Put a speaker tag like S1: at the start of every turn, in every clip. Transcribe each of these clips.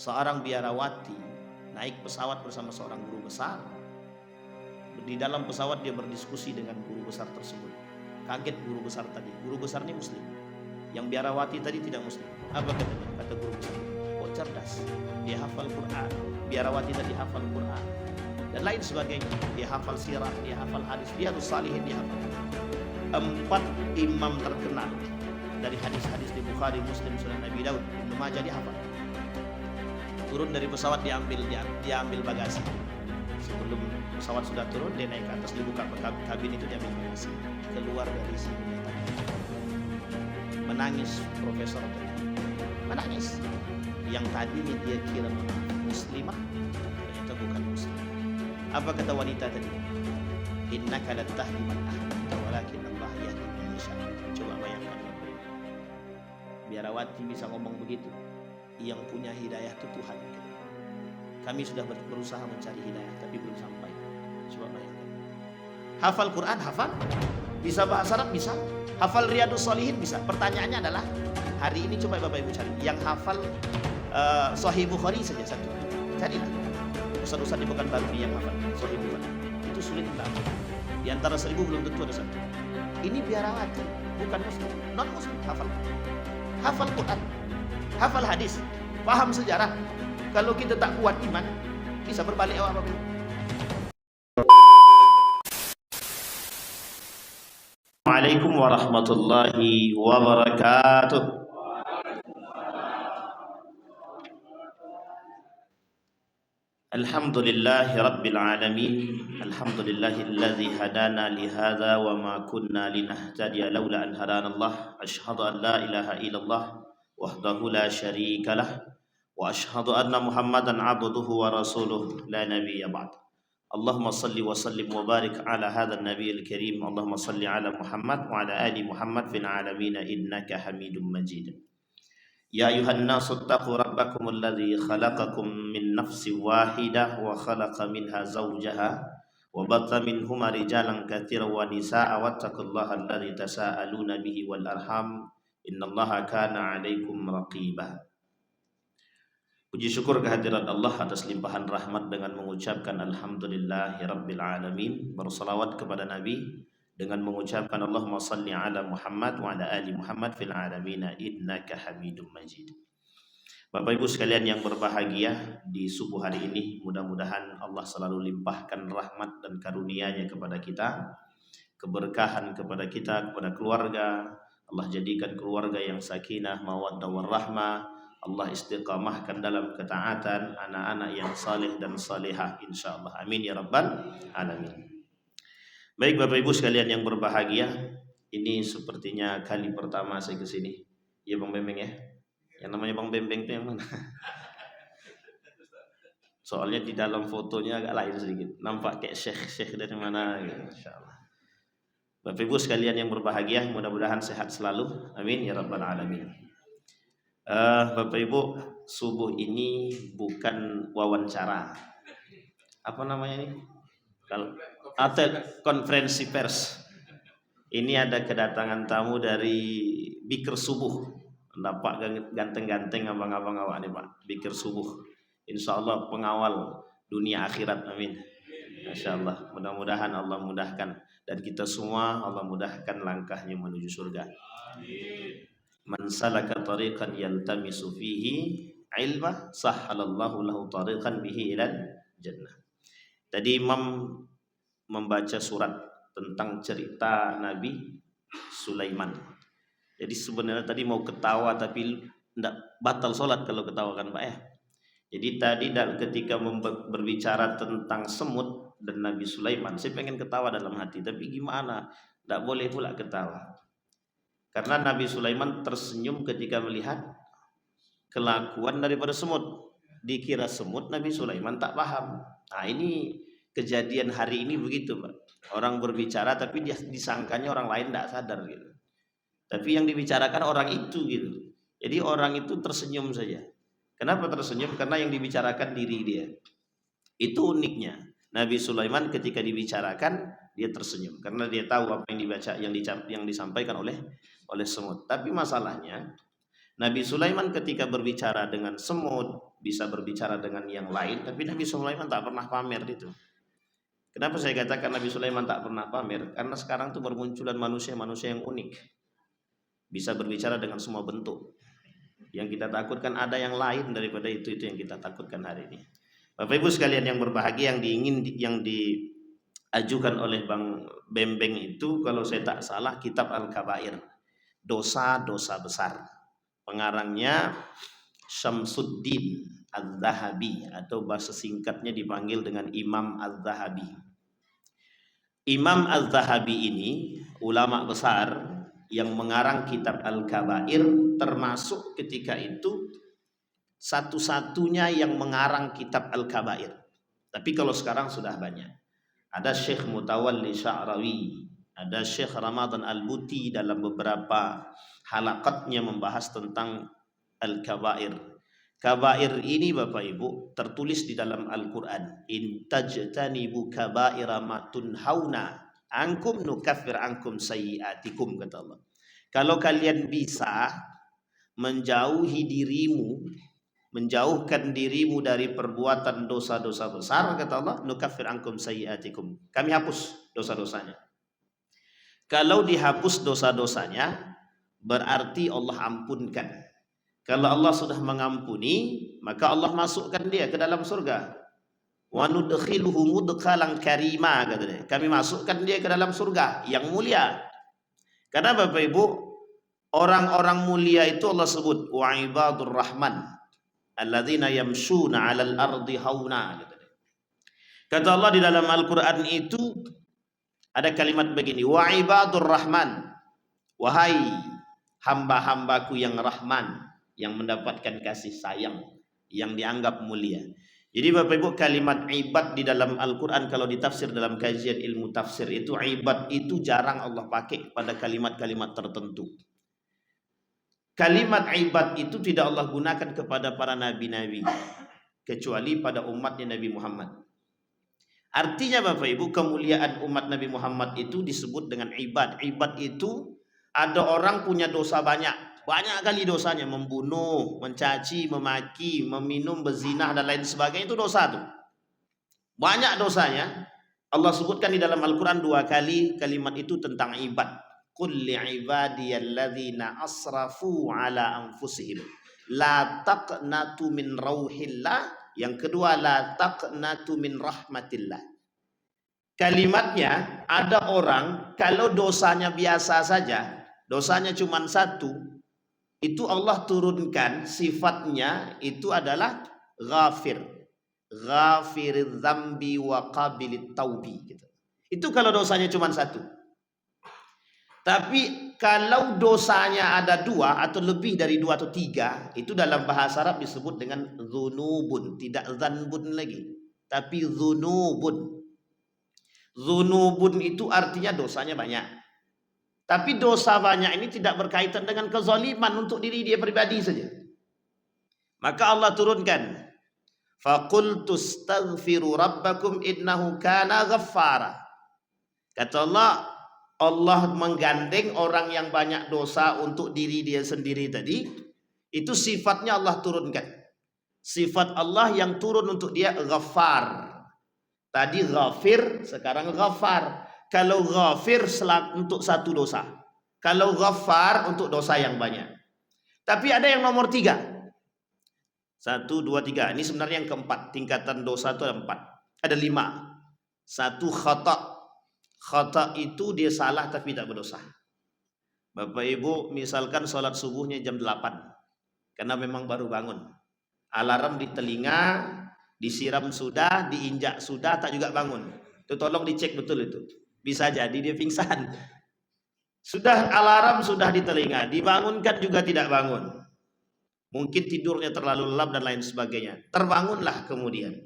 S1: seorang biarawati naik pesawat bersama seorang guru besar. Di dalam pesawat dia berdiskusi dengan guru besar tersebut. Kaget guru besar tadi. Guru besar ini muslim, yang biarawati tadi tidak muslim. Apa katanya? Kata guru besar, kok cerdas, dia hafal Quran. Biarawati tadi hafal Quran dan lain sebagainya. Dia hafal sirah, dia hafal hadis, Riyadhus Shalihin dia hafal. 4 imam terkenal dari hadis-hadis di Bukhari, Muslim, Sunan Abi Daud, Ibnu Majah dia hafal. Turun dari pesawat diambil bagasi. Sebelum pesawat sudah turun, dia naik ke atas, dibuka kabin itu, diambil bagasi. Keluar dari sini menangis profesor tadi. Menangis. Yang tadinya dia kira muslimah, ternyata bukan muslim. Apa kata wanita tadi? Innaka la tahdi man ahbabta walakin Allah yahdi man yasha. Coba bayangkan. Biarawati bisa ngomong begitu. Yang punya hidayah itu Tuhan. Kami sudah berusaha mencari hidayah tapi belum sampai. Coba bayangkan. Hafal Quran, hafal. Bisa bahasa Arab, bisa. Hafal Riyadhus Shalihin, bisa. Pertanyaannya adalah, hari ini coba Bapak Ibu cari yang hafal Sahih Bukhari saja satu. Carilah. Ustaz-ustaz di Pekanbaru yang hafal Sahih Bukhari. Itu sulit banget. Di antara 1000 belum tentu ada satu. Ini biarawati, bukan muslim, non muslim, hafal. Hafal Quran, hafal hadis, paham sejarah. Kalau kita tak kuat iman, bisa berbalik awak Bapak. Assalamualaikum warahmatullahi wabarakatuh. Alhamdulillahi rabbil alamin. Alhamdulillahilladzi hadana li hadza wa ma kunna linahtadiya laula an hadana Allah. Asyhadu an la ilaha illallah wahdahu la syarika lah wa asyhadu anna Muhammadan abduhu wa rasuluh la nabiyya ba'd. Allahumma salli wa sallim wa barik ala hadzal nabiyil karim. Allahumma salli ala Muhammad wa ala ali Muhammad fil alamin innaka Hamidum Majid. Ya ayuhan nasu taqu rabbakum alladzi khalaqakum min nafsin wahidah wa khalaqa minha zawjaha wa batta minhuma rijalan katsiran wa nisaa'a wattaqullaha alladzi tasaaluna bihi wal arham innallaha kana 'alaikum raqiba. Puji syukur kehadirat Allah atas limpahan rahmat dengan mengucapkan alhamdulillahi rabbil alamin. Bersalawat kepada Nabi dengan mengucapkan Allahumma salli ala Muhammad wa ala ali Muhammad fil alamin innaka Hamidum Majid. Bapak Ibu sekalian yang berbahagia, di subuh hari ini mudah-mudahan Allah selalu limpahkan rahmat dan karunia-Nya kepada kita, keberkahan kepada kita, kepada keluarga. Allah jadikan keluarga yang sakinah, mawaddah warahmah. Allah istiqamahkan dalam ketaatan, anak-anak yang saleh dan salehah insyaallah. Amin ya rabbal alamin. Baik Bapak Ibu sekalian yang berbahagia, ini sepertinya kali pertama saya ke sini. Ya Bang Bembeng ya. Yang namanya Bang Bembeng itu yang mana? Soalnya di dalam fotonya agak lain sedikit. Nampak kayak syekh dari mana gitu, insyaallah. Bapak Ibu sekalian yang berbahagia, mudah-mudahan sehat selalu. Amin ya rabbal alamin. Bapak Ibu, subuh ini bukan wawancara. Apa namanya ini? Kalau atau konferensi pers. Ini ada kedatangan tamu dari Bikir Subuh. Nampak ganteng-ganteng abang-abang awak nih Pak. Bikir Subuh. Insyaallah pengawal dunia akhirat. Amin. Masyaallah. Mudah-mudahan Allah mudahkan dan kita semua Allah mudahkan langkahnya menuju surga. Amin. Man salaka tariqan yaltamisu fihi ilma sahhalallahu lahu tariqan bihi ilal jannah. Tadi Imam membaca surat tentang cerita Nabi Sulaiman. Jadi sebenarnya tadi mau ketawa tapi tidak batal sholat kalau ketawa kan Pak ya. Jadi tadi ketika berbicara tentang semut dan Nabi Sulaiman, saya pengen ketawa dalam hati, tapi gimana? Tidak boleh pula ketawa. Karena Nabi Sulaiman tersenyum ketika melihat kelakuan daripada semut. Dikira semut, Nabi Sulaiman tak paham. Nah ini kejadian hari ini begitu Pak. Orang berbicara tapi dia disangkanya orang lain tidak sadar gitu. Tapi yang dibicarakan orang itu gitu. Jadi orang itu tersenyum saja. Kenapa tersenyum? Karena yang dibicarakan diri dia. Itu uniknya. Nabi Sulaiman ketika dibicarakan dia tersenyum karena dia tahu apa yang dibaca yang disampaikan oleh semut. Tapi masalahnya Nabi Sulaiman ketika berbicara dengan semut, bisa berbicara dengan yang lain, tapi Nabi Sulaiman tak pernah pamer itu. Kenapa saya katakan Nabi Sulaiman tak pernah pamer? Karena sekarang tuh bermunculan manusia-manusia yang unik, bisa berbicara dengan semua bentuk. Yang kita takutkan ada yang lain daripada itu yang kita takutkan hari ini. Bapak Ibu sekalian yang berbahagia, yang diajukan oleh Bang Bembeng itu, kalau saya tak salah, kitab Al-Kabair, dosa-dosa besar. Pengarangnya Syamsuddin Az-Zahabi, atau bahasa singkatnya dipanggil dengan Imam Az-Zahabi. Imam Az-Zahabi ini ulama besar yang mengarang kitab Al-Kabair, termasuk ketika itu satu-satunya yang mengarang kitab Al-Kabair. Tapi kalau sekarang sudah banyak. Ada Syekh Mutawalli Sya'rawi, ada Syekh Ramadan Al-Buti dalam beberapa halaqatnya membahas tentang Al-Kabair. Kabair ini Bapak Ibu tertulis di dalam Al-Quran. In tajtanibu kabaira ma tunhauna ankum nukaffir ankum sayyiatikum, kata Allah. Kalau kalian bisa menjauhi dirimu, menjauhkan dirimu dari perbuatan dosa-dosa besar, kata Allah, nukaffir ankum sayyiatikum, kami hapus dosa-dosanya. Kalau dihapus dosa-dosanya, berarti Allah ampunkan. Kalau Allah sudah mengampuni, maka Allah masukkan dia ke dalam surga. Wa nudkhiluhu mudkhalan karima, kata dia. Kami masukkan dia ke dalam surga yang mulia. Karena Bapak Ibu, orang-orang mulia itu Allah sebut wa ibadur rahman alladzina yamshuna 'alal ardi hauna, kata dia. Kata Allah di dalam Al-Qur'an itu ada kalimat begini, wa ibadur rahman, wahai hamba-hambaku yang rahman, yang mendapatkan kasih sayang, yang dianggap mulia. Jadi Bapak Ibu, kalimat ibad di dalam Al-Quran kalau ditafsir dalam kajian ilmu tafsir itu, ibad itu jarang Allah pakai pada kalimat-kalimat tertentu. Kalimat ibad itu tidak Allah gunakan kepada para nabi-nabi, kecuali pada umatnya Nabi Muhammad. Artinya Bapak Ibu, kemuliaan umat Nabi Muhammad itu disebut dengan ibad. Ibad itu ada orang punya dosa banyak kali dosanya, membunuh, mencaci, memaki, meminum, berzinah dan lain sebagainya, itu dosa tuh. Banyak dosanya. Allah sebutkan di dalam Al-Quran 2 kali kalimat itu tentang ibad. Qul li'ibadiyalladzina asrafu ala anfusihim la taqnatu min rauhillah. Yang kedua, la taqnatu min rahmatillah. Kalimatnya, ada orang kalau dosanya biasa saja, dosanya cuma satu, itu Allah turunkan sifatnya itu adalah ghafir, ghafiriz dzambi wa qabilit taubi, gitu. Itu kalau dosanya cuma satu. Tapi kalau dosanya ada 2 atau lebih dari 2 atau 3, itu dalam bahasa Arab disebut dengan dzunubun, tidak dzanbun lagi, tapi dzunubun. Dzunubun itu artinya dosanya banyak. Tapi dosa banyak ini tidak berkaitan dengan kezaliman untuk diri dia pribadi saja. Maka Allah turunkan, faqultu astaghfiru rabbakum innahu kana ghaffara. Kata Allah, Allah menggandeng orang yang banyak dosa untuk diri dia sendiri tadi. Itu sifatnya Allah turunkan. Sifat Allah yang turun untuk dia ghaffar. Tadi ghafir, sekarang ghaffar. Kalau ghafir untuk satu dosa, kalau ghaffar untuk dosa yang banyak. Tapi ada yang nomor 3. 1, 2, 3. Ini sebenarnya yang keempat. Tingkatan dosa itu ada 4. Ada 5. 1 khata. Khata itu dia salah tapi tak berdosa. Bapak Ibu misalkan sholat subuhnya jam 8, karena memang baru bangun. Alarm di telinga, disiram sudah, diinjak sudah, tak juga bangun. Itu tolong dicek betul itu. Bisa jadi dia pingsan. Sudah alarm sudah di telinga, dibangunkan juga tidak bangun. Mungkin tidurnya terlalu lelap dan lain sebagainya. Terbangunlah kemudian.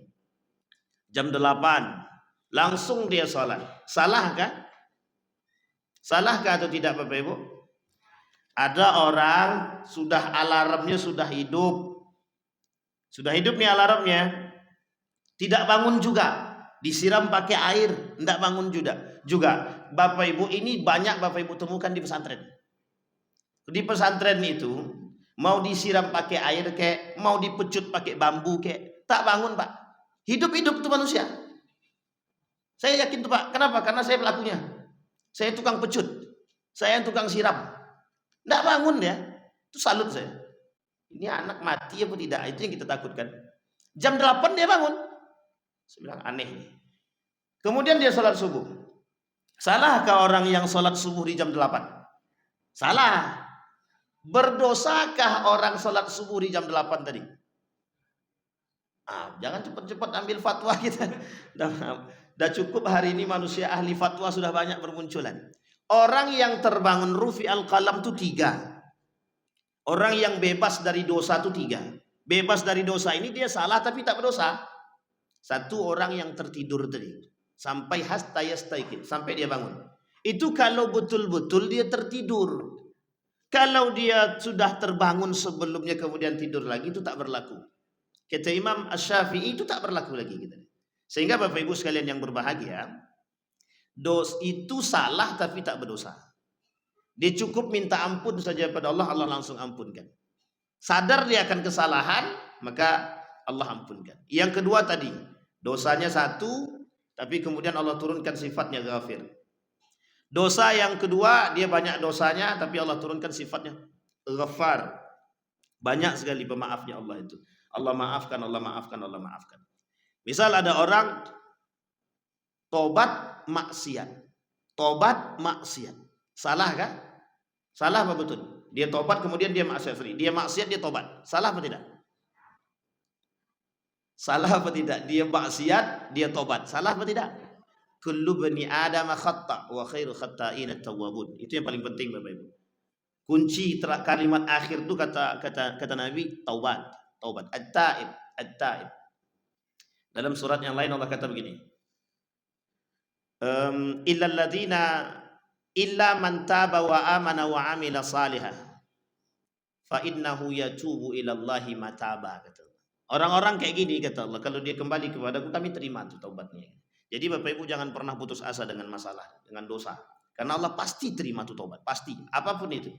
S1: Jam 8, langsung dia sholat. Salahkah? Salahkah atau tidak Bapak Ibu? Ada orang sudah alarmnya sudah hidup. Sudah hidup nih alarmnya. Tidak bangun juga. Disiram pakai air, tidak bangun juga. Bapak Ibu, ini banyak Bapak Ibu temukan di pesantren. Di pesantren itu Mau disiram pakai air kek, mau dipecut pakai bambu kek, tak bangun Pak. Hidup-hidup tuh manusia. Saya yakin tuh Pak. Kenapa? Karena saya pelakunya. Saya tukang pecut. Saya tukang siram. Tidak bangun ya. Itu salut saya. Ini anak mati apa tidak? Itu yang kita takutkan. Jam 8 dia bangun. Saya bilang aneh nih. Kemudian dia sholat subuh. Salahkah orang yang sholat subuh di jam 8? Salah. Berdosakah orang sholat subuh di jam 8 tadi? Jangan cepat-cepat ambil fatwa kita. Dah cukup hari ini manusia ahli fatwa sudah banyak bermunculan. Orang yang terbangun rufi al-qalam itu 3. Orang yang bebas dari dosa itu 3. Bebas dari dosa ini dia salah tapi tak berdosa. 1 orang yang tertidur tadi. Sampai hatta yastaiqin, sampai dia bangun. Itu kalau betul-betul dia tertidur. Kalau dia sudah terbangun sebelumnya kemudian tidur lagi, itu tak berlaku. Kata Imam Asy-Syafi'i, itu tak berlaku lagi. Sehingga Bapak Ibu sekalian yang berbahagia, itu salah tapi tak berdosa. Dia cukup minta ampun saja pada Allah, Allah langsung ampunkan. Sadar dia akan kesalahan, maka Allah ampunkan. Yang kedua tadi, dosanya 1, tapi kemudian Allah turunkan sifatnya ghafir. Dosa yang kedua, dia banyak dosanya, tapi Allah turunkan sifatnya Ghaffar. Banyak sekali pemaafnya Allah itu. Allah maafkan, Allah maafkan, Allah maafkan. Misal ada orang tobat maksiat. Tobat maksiat. Salah kan? Salah apa betul? Dia tobat kemudian dia maksiat. Dia maksiat, dia tobat. Salah apa tidak? Salah apa tidak? Dia maksiat, dia tobat. Salah apa tidak? Kullu bani Adam khata' wa khairu khata'in at-tawwabun. Itu yang paling penting Bapak Ibu. Kunci kalimat akhir itu kata Nabi taubat, taubat. At-taib, at-taib. Dalam surat yang lain Allah kata begini. Illa man taba wa amana wa amila salihah fa innahu yatubu ila Allahi mataba, kata Allah. Orang-orang kayak gini kata Allah, kalau dia kembali kepadaku kami terima tuh taubatnya. Jadi Bapak Ibu jangan pernah putus asa dengan masalah, dengan dosa. Karena Allah pasti terima tuh taubat, pasti. Apapun itu.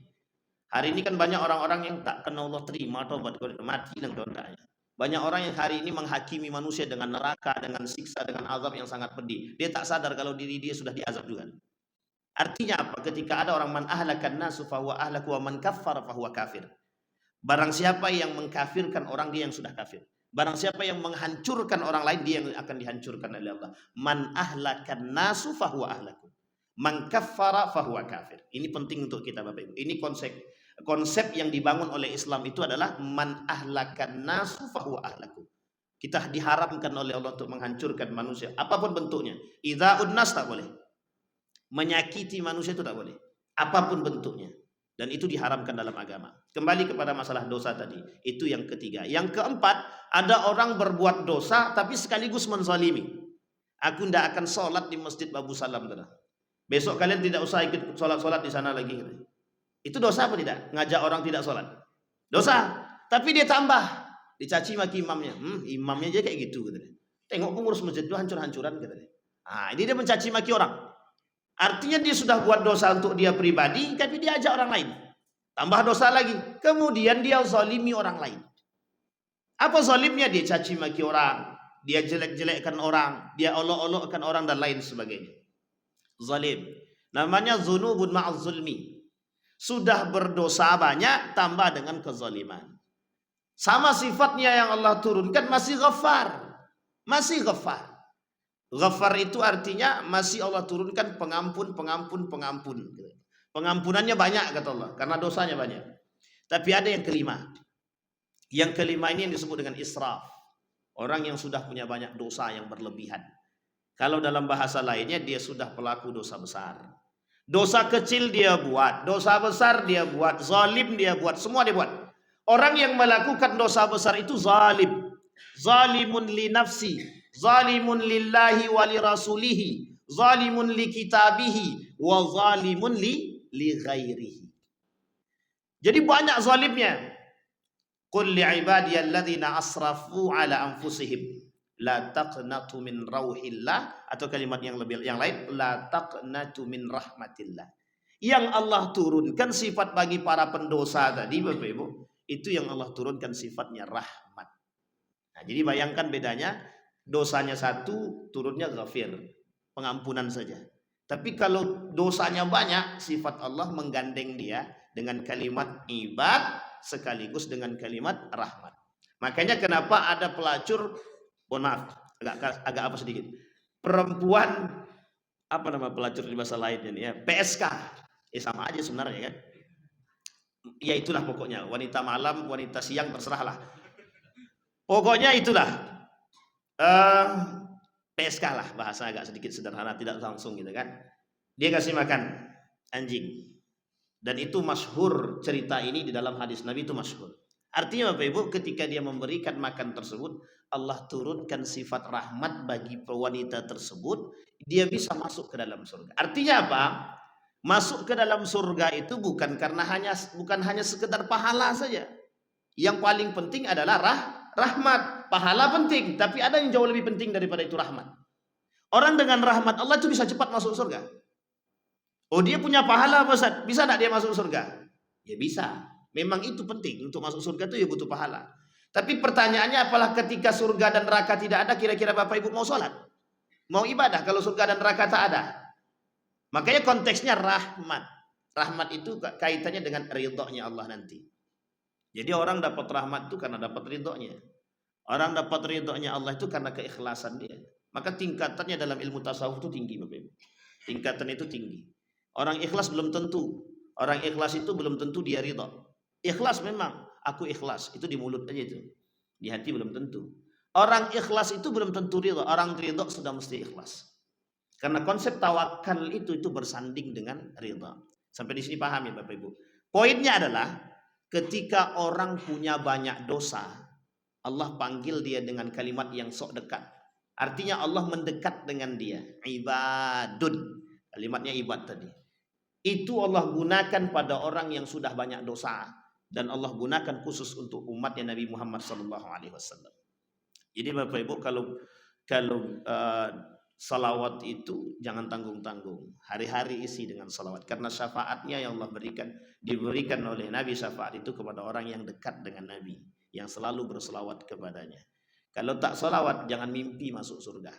S1: Hari ini kan banyak orang-orang yang tak kenal Allah terima taubat, mati dan doanya. Banyak orang yang hari ini menghakimi manusia dengan neraka, dengan siksa, dengan azab yang sangat pedih. Dia tak sadar kalau diri dia sudah diazab juga. Artinya apa? Ketika ada orang man ahlakan nasu fahuwa ahlaku wa man kaffara fahuwa kafir. Barang siapa yang mengkafirkan orang, dia yang sudah kafir. Barang siapa yang menghancurkan orang lain, dia yang akan dihancurkan oleh Allah. Man ahlakan nasu fahuwa ahlaku. Man kaffara fahuwa kafir. Ini penting untuk kita Bapak Ibu. Ini konsep yang dibangun oleh Islam itu adalah man ahlakan nasu fahuwa ahlaku. Kita diharamkan oleh Allah untuk menghancurkan manusia apapun bentuknya. Idza unnas tak boleh. Menyakiti manusia itu tak boleh. Apapun bentuknya. Dan itu diharamkan dalam agama. Kembali kepada masalah dosa tadi. Itu yang ketiga. Yang keempat, ada orang berbuat dosa tapi sekaligus menzalimi. Aku tidak akan sholat di Masjid Babu Salam. Besok kalian tidak usah ikut sholat-sholat di sana lagi. Itu dosa apa tidak? Ngajak orang tidak sholat. Dosa. Tapi dia tambah. Dicaci maki imamnya. Imamnya aja kayak gitu. Tengok pengurus masjid itu hancur-hancuran. Ini dia mencaci maki orang. Artinya dia sudah buat dosa untuk dia pribadi, tapi dia ajak orang lain. Tambah dosa lagi. Kemudian dia zalimi orang lain. Apa zalimnya? Dia caci maki orang. Dia jelek-jelekkan orang. Dia olok-olokkan orang dan lain sebagainya. Zalim. Namanya dzunubun ma'az zulmi. Sudah berdosa banyak, tambah dengan kezaliman. Sama sifatnya yang Allah turunkan, masih Ghaffar. Masih Ghaffar. Ghaffar itu artinya masih Allah turunkan pengampun. Pengampunannya banyak kata Allah, karena dosanya banyak. Tapi ada yang kelima. Yang kelima ini yang disebut dengan israf. Orang yang sudah punya banyak dosa yang berlebihan. Kalau dalam bahasa lainnya dia sudah pelaku dosa besar. Dosa kecil dia buat, dosa besar dia buat, zalim dia buat, semua dia buat. Orang yang melakukan dosa besar itu zalim. Zalimun li nafsi, zalimun lillahi wa li rasulihi, zalimun li kitabihi, wa zalimun li ghairihi. Jadi banyak zalimnya. Qul li ibadiyalladzina asrafu ala anfusihim la taqnatu min rauhillah, atau kalimat yang lain la taqnatu min rahmatillah. Yang Allah turunkan sifat bagi para pendosa tadi Bapak Ibu, Itu yang Allah turunkan sifatnya rahmat. Nah, jadi bayangkan bedanya, dosanya satu, turunnya ghafir, pengampunan saja. Tapi kalau dosanya banyak, sifat Allah menggandeng dia dengan kalimat ibad sekaligus dengan kalimat rahmat. Makanya kenapa ada pelacur, maaf, agak apa sedikit, perempuan, apa nama pelacur di bahasa lainnya nih ya, PSK, sama aja sebenarnya kan. Ya itulah pokoknya, wanita malam, wanita siang, terserahlah. Pokoknya itulah PSK lah, bahasa agak sedikit sederhana, tidak langsung gitu kan. Dia kasih makan anjing. Dan itu masyhur, cerita ini di dalam hadis Nabi itu masyhur. Artinya Bapak Ibu, ketika dia memberikan makan tersebut, Allah turunkan sifat rahmat bagi wanita tersebut, dia bisa masuk ke dalam surga. Artinya apa? Masuk ke dalam surga itu bukan hanya sekedar pahala saja. Yang paling penting adalah rahmat. Pahala penting, tapi ada yang jauh lebih penting daripada itu, rahmat. Orang dengan rahmat Allah itu bisa cepat masuk surga. Oh, dia punya pahala, Ustaz. Bisa enggak dia masuk surga? Ya bisa. Memang itu penting, untuk masuk surga itu ya butuh pahala. Tapi pertanyaannya, apalah ketika surga dan neraka tidak ada, kira-kira Bapak Ibu mau sholat? Mau ibadah kalau surga dan neraka tak ada? Makanya konteksnya rahmat. Rahmat itu kaitannya dengan ridhonya Allah nanti. Jadi orang dapat rahmat itu karena dapat ridhonya. Orang dapat ridhonya Allah itu karena keikhlasan dia. Maka tingkatannya dalam ilmu tasawuf itu tinggi, Bapak Ibu. Tingkatan itu tinggi. Orang ikhlas belum tentu. Orang ikhlas itu belum tentu dia ridho. Ikhlas memang, aku ikhlas, itu di mulut aja itu. Di hati belum tentu. Orang ikhlas itu belum tentu ridho. Orang ridho sudah mesti ikhlas. Karena konsep tawakal itu bersanding dengan ridho. Sampai di sini paham ya Bapak Ibu. Poinnya adalah ketika orang punya banyak dosa, Allah panggil dia dengan kalimat yang sok dekat. Artinya Allah mendekat dengan dia. Ibadun. Kalimatnya ibad tadi. Itu Allah gunakan pada orang yang sudah banyak dosa. Dan Allah gunakan khusus untuk umatnya Nabi Muhammad SAW. Jadi Bapak Ibu, kalau salawat itu jangan tanggung-tanggung. Hari-hari isi dengan salawat. Karena syafaatnya yang Allah diberikan oleh Nabi, syafaat itu kepada orang yang dekat dengan Nabi, yang selalu berselawat kepadanya. Kalau tak salawat, jangan mimpi masuk surga.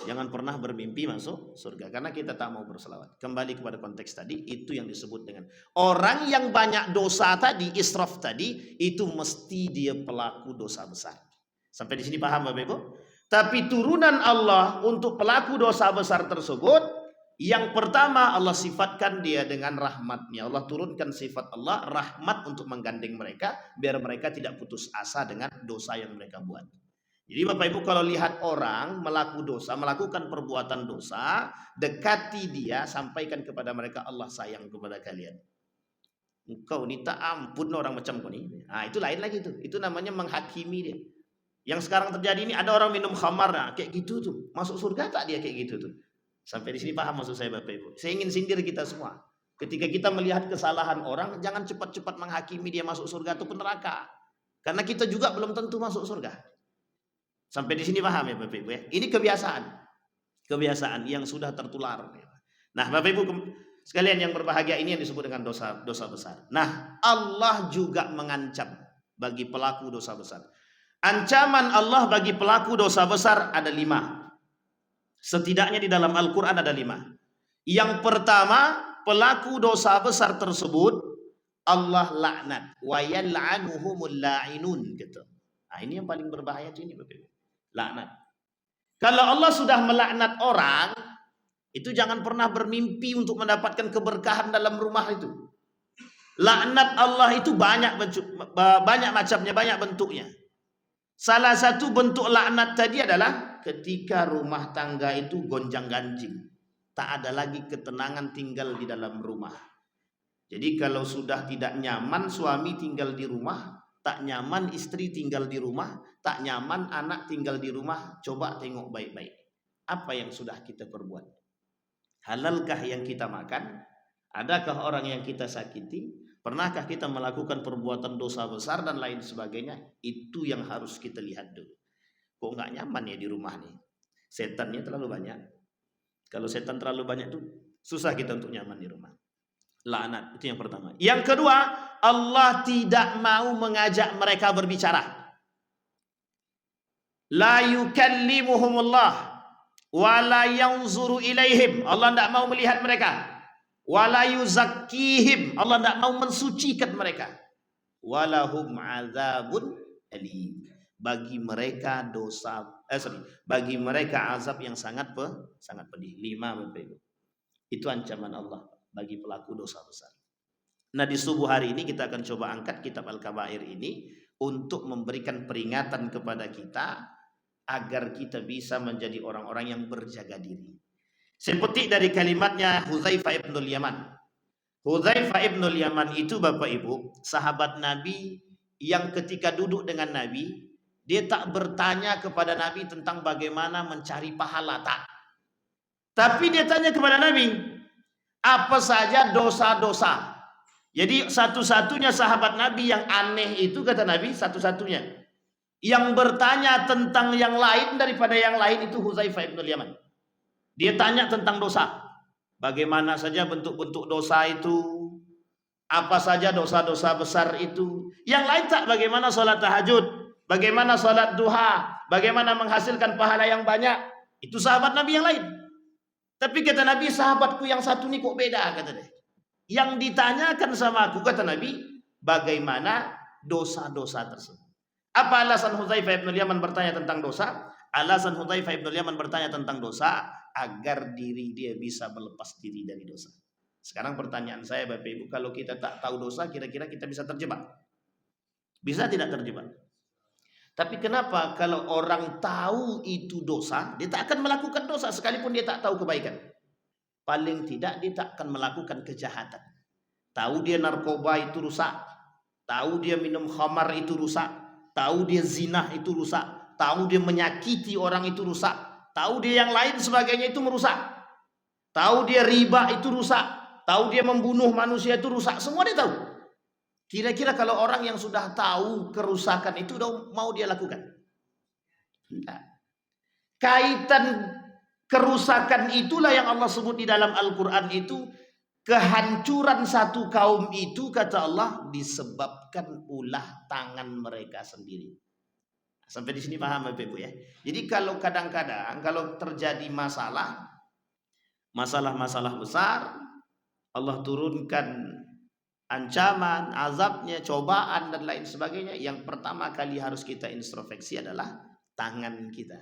S1: Jangan pernah bermimpi masuk surga, karena kita tak mau berselawat. Kembali kepada konteks tadi, itu yang disebut dengan orang yang banyak dosa tadi, israf tadi, itu mesti dia pelaku dosa besar. Sampai di sini paham Bapak Ibu? Tapi turunan Allah untuk pelaku dosa besar tersebut, yang pertama Allah sifatkan dia dengan rahmatnya. Allah turunkan sifat Allah, rahmat untuk menggandeng mereka, biar mereka tidak putus asa dengan dosa yang mereka buat. Jadi Bapak Ibu, kalau lihat orang melakukan perbuatan dosa, dekati dia, sampaikan kepada mereka, Allah sayang kepada kalian. Engkau ni tak ampun orang macam kau ni. Itu lain lagi tuh. Itu namanya menghakimi dia. Yang sekarang terjadi ini, ada orang minum khamar, kayak gitu tuh. Masuk surga tak dia kayak gitu tuh? Sampai di sini paham maksud saya Bapak Ibu. Saya ingin sindir kita semua. Ketika kita melihat kesalahan orang, jangan cepat-cepat menghakimi dia masuk surga atau neraka. Karena kita juga belum tentu masuk surga. Sampai di sini paham ya Bapak Ibu ya? Ini kebiasaan yang sudah tertular. Nah Bapak Ibu sekalian yang berbahagia, ini yang disebut dengan dosa besar. Nah Allah juga mengancam bagi pelaku dosa besar. Ancaman Allah bagi pelaku dosa besar ada 5. Setidaknya di dalam Al-Quran ada 5. Yang pertama, pelaku dosa besar tersebut Allah laknat. Wa yal'anuhumul la'inun gitu. Nah ini yang paling berbahaya ini Bapak Ibu. Laknat. Kalau Allah sudah melaknat orang, itu jangan pernah bermimpi untuk mendapatkan keberkahan dalam rumah itu. Laknat Allah itu banyak macamnya, banyak bentuknya. Salah satu bentuk laknat tadi adalah ketika rumah tangga itu gonjang-ganjing. Tak ada lagi ketenangan tinggal di dalam rumah. Jadi kalau sudah tidak nyaman suami tinggal di rumah, tak nyaman istri tinggal di rumah, tak nyaman anak tinggal di rumah, coba tengok baik-baik. Apa yang sudah kita perbuat? Halalkah yang kita makan? Adakah orang yang kita sakiti? Pernahkah kita melakukan perbuatan dosa besar dan lain sebagainya? Itu yang harus kita lihat dulu. Kok nggak nyaman ya di rumah nih? Setannya terlalu banyak. Kalau setan terlalu banyak tuh susah kita untuk nyaman di rumah. Laknat, itu yang pertama. Yang kedua, Allah tidak mau mengajak mereka berbicara. La yukallimuhumullah wa la yanzuru ilaihim. Allah tidak mau melihat mereka. Wa la yuzakkihim. Allah tidak mau mensucikan mereka. Walahum azabun alim. Bagi mereka bagi mereka azab yang sangat pedih. 5 Bapak Ibu. Itu ancaman Allah bagi pelaku dosa besar. Nah, di subuh hari ini kita akan coba angkat kitab Al-Kabair ini untuk memberikan peringatan kepada kita agar kita bisa menjadi orang-orang yang berjaga diri. Saya petik dari kalimatnya Hudzaifah ibnul Yaman. Hudzaifah ibnul Yaman itu Bapak Ibu, sahabat Nabi yang ketika duduk dengan Nabi, dia tak bertanya kepada Nabi tentang bagaimana mencari pahala, tak. Tapi dia tanya kepada Nabi, apa saja dosa-dosa. Jadi satu-satunya sahabat Nabi yang aneh itu, kata Nabi, satu-satunya yang bertanya tentang yang lain daripada yang lain itu Hudzaifah ibnul Yaman. Dia tanya tentang dosa. Bagaimana saja bentuk-bentuk dosa itu, apa saja dosa-dosa besar itu. Yang lain tak, bagaimana sholat tahajud, bagaimana sholat duha, bagaimana menghasilkan pahala yang banyak. Itu sahabat Nabi yang lain. Tapi kata Nabi, sahabatku yang satu ini kok beda, kata dia. Yang ditanyakan sama aku, kata Nabi, bagaimana dosa-dosa tersebut. Apa alasan Hudzaifah ibnul Yaman bertanya tentang dosa? Alasan Hudzaifah ibnul Yaman bertanya tentang dosa agar diri dia bisa melepas diri dari dosa. Sekarang pertanyaan saya Bapak Ibu, kalau kita tak tahu dosa, kira-kira kita bisa terjebak? Bisa tidak terjebak? Tapi kenapa kalau orang tahu itu dosa, dia tak akan melakukan dosa sekalipun dia tak tahu kebaikan. Paling tidak dia tak akan melakukan kejahatan. Tahu dia narkoba itu rusak, tahu dia minum khamar itu rusak, tahu dia zina itu rusak, tahu dia menyakiti orang itu rusak, tahu dia yang lain sebagainya itu merusak, tahu dia riba itu rusak, tahu dia membunuh manusia itu rusak, semua dia tahu. Kira-kira kalau orang yang sudah tahu kerusakan itu udah mau dia lakukan? Tidak. Kaitan kerusakan itulah yang Allah sebut di dalam Al-Quran itu, kehancuran satu kaum itu, kata Allah, disebabkan ulah tangan mereka sendiri. Sampai di sini paham Bapak Ibu ya? Jadi kalau kadang-kadang kalau terjadi masalah-masalah besar, Allah turunkan ancaman, azabnya, cobaan dan lain sebagainya, yang pertama kali harus kita introspeksi adalah tangan kita.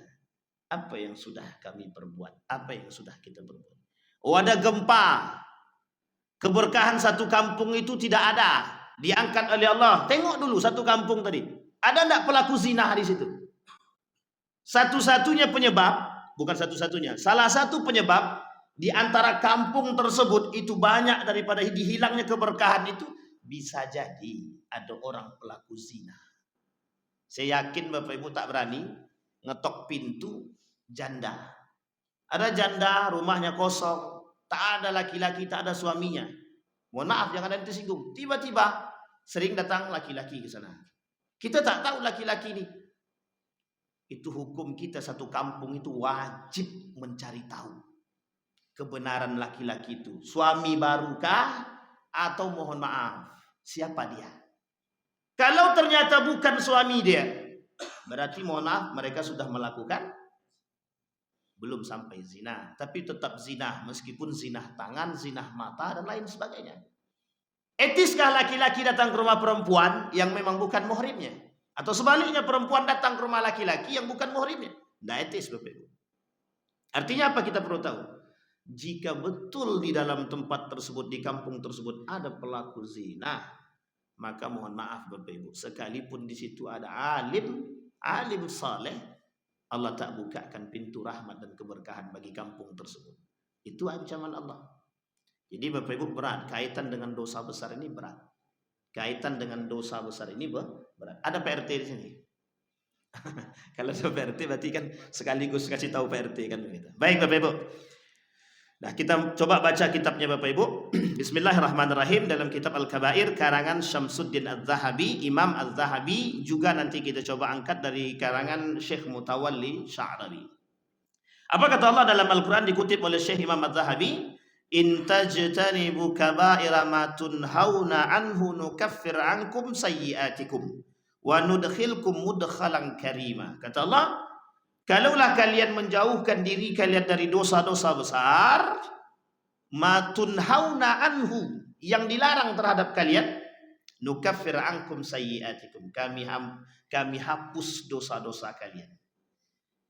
S1: Apa yang sudah kami perbuat? Apa yang sudah kita perbuat? Oh, ada gempa, keberkahan satu kampung itu tidak ada, diangkat oleh Allah. Tengok dulu satu kampung tadi, ada enggak pelaku zina di situ? Satu-satunya penyebab, bukan satu-satunya, salah satu penyebab di antara kampung tersebut itu banyak daripada dihilangnya keberkahan itu, bisa jadi ada orang pelaku zina. Saya yakin Bapak Ibu tak berani ngetok pintu janda. Ada janda rumahnya kosong, tak ada laki-laki, tak ada suaminya. Mohon maaf, jangan ada yang tersinggung. Tiba-tiba sering datang laki-laki ke sana. Kita tak tahu laki-laki ini. Itu hukum kita satu kampung itu wajib mencari tahu kebenaran laki-laki itu. Suami barukah atau mohon maaf, siapa dia? Kalau ternyata bukan suami dia, berarti mohon maaf, mereka sudah melakukan, belum sampai zina, tapi tetap zina, meskipun zina tangan, zina mata dan lain sebagainya. Etiskah laki-laki datang ke rumah perempuan yang memang bukan muhrimnya? Atau sebaliknya perempuan datang ke rumah laki-laki yang bukan muhrimnya? Tidak etis Bapak Ibu. Artinya apa kita perlu tahu? Jika betul di dalam tempat tersebut, di kampung tersebut ada pelaku zina, maka mohon maaf Bapak Ibu, sekalipun di situ ada alim saleh, Allah tak bukakan pintu rahmat dan keberkahan bagi kampung tersebut. Itu ancaman Allah. Jadi Bapak Ibu, berat kaitan dengan dosa besar ini, berat. Kaitan dengan dosa besar ini berat. Ada PRT di sini. Kalau ada PRT berarti kan sekaligus kasih tahu PRT kan begitu. Baik Bapak Ibu. Nah, kita coba baca kitabnya Bapak Ibu. Bismillahirrahmanirrahim, dalam kitab Al-Kabair karangan Syamsuddin Az-Zahabi, Imam Az-Zahabi, juga nanti kita coba angkat dari karangan Syekh Mutawalli Sya'rawi. Apa kata Allah dalam Al-Quran dikutip oleh Syekh Imam Az-Zahabi? In tajtanibu kaba'ira ma tunhauna anhu nukaffir ankum sayyi'atikum wa nudkhilkum mudkhalan karima. Kata Allah, kalaulah kalian menjauhkan diri kalian dari dosa-dosa besar, ma tunhauna anhu, yang dilarang terhadap kalian, nukaffir ankum sayyi'atikum, kami hapus dosa-dosa kalian.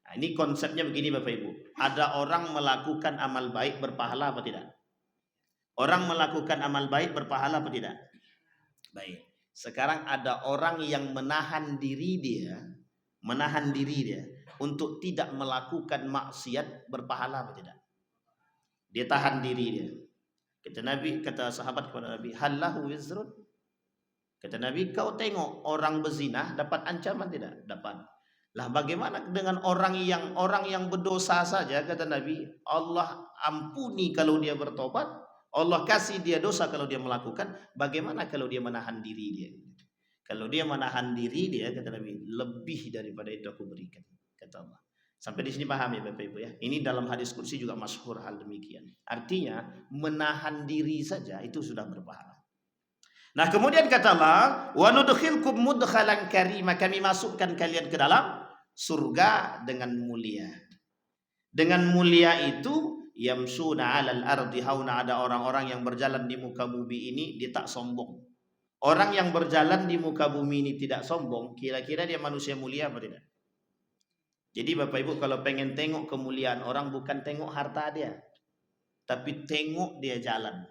S1: Nah, ini konsepnya begini Bapak Ibu. Ada orang melakukan amal baik berpahala apa tidak? Orang melakukan amal baik berpahala apa tidak? Baik. Sekarang ada orang yang menahan diri dia untuk tidak melakukan maksiat, berpahala apa tidak? Dia tahan diri dia. Kata sahabat kepada Nabi, hallahu wizrun. Kata Nabi, kau tengok orang berzina dapat ancaman tidak? Dapat. Lah bagaimana dengan orang yang berdosa saja? Kata Nabi, Allah ampuni kalau dia bertobat, Allah kasih dia dosa kalau dia melakukan. Bagaimana kalau dia menahan diri dia? Kalau dia menahan diri dia, kata Nabi, lebih daripada itu aku berikan, kata Allah. Sampai di sini paham ya Bapak Ibu ya? Ini dalam hadis qudsi juga masyhur hal demikian. Artinya menahan diri saja itu sudah berpahala. Nah kemudian kata Allah, wa nudkhilkum mudkhalan karima, kami masukkan kalian ke dalam surga dengan mulia. Dengan mulia itu, yamsuna 'alal ardi hauna, ada orang-orang yang berjalan di muka bumi ini dia tak sombong. Orang yang berjalan di muka bumi ini tidak sombong, kira-kira dia manusia mulia apa tidak? Jadi Bapak Ibu kalau pengen tengok kemuliaan orang, bukan tengok harta dia, tapi tengok dia jalan.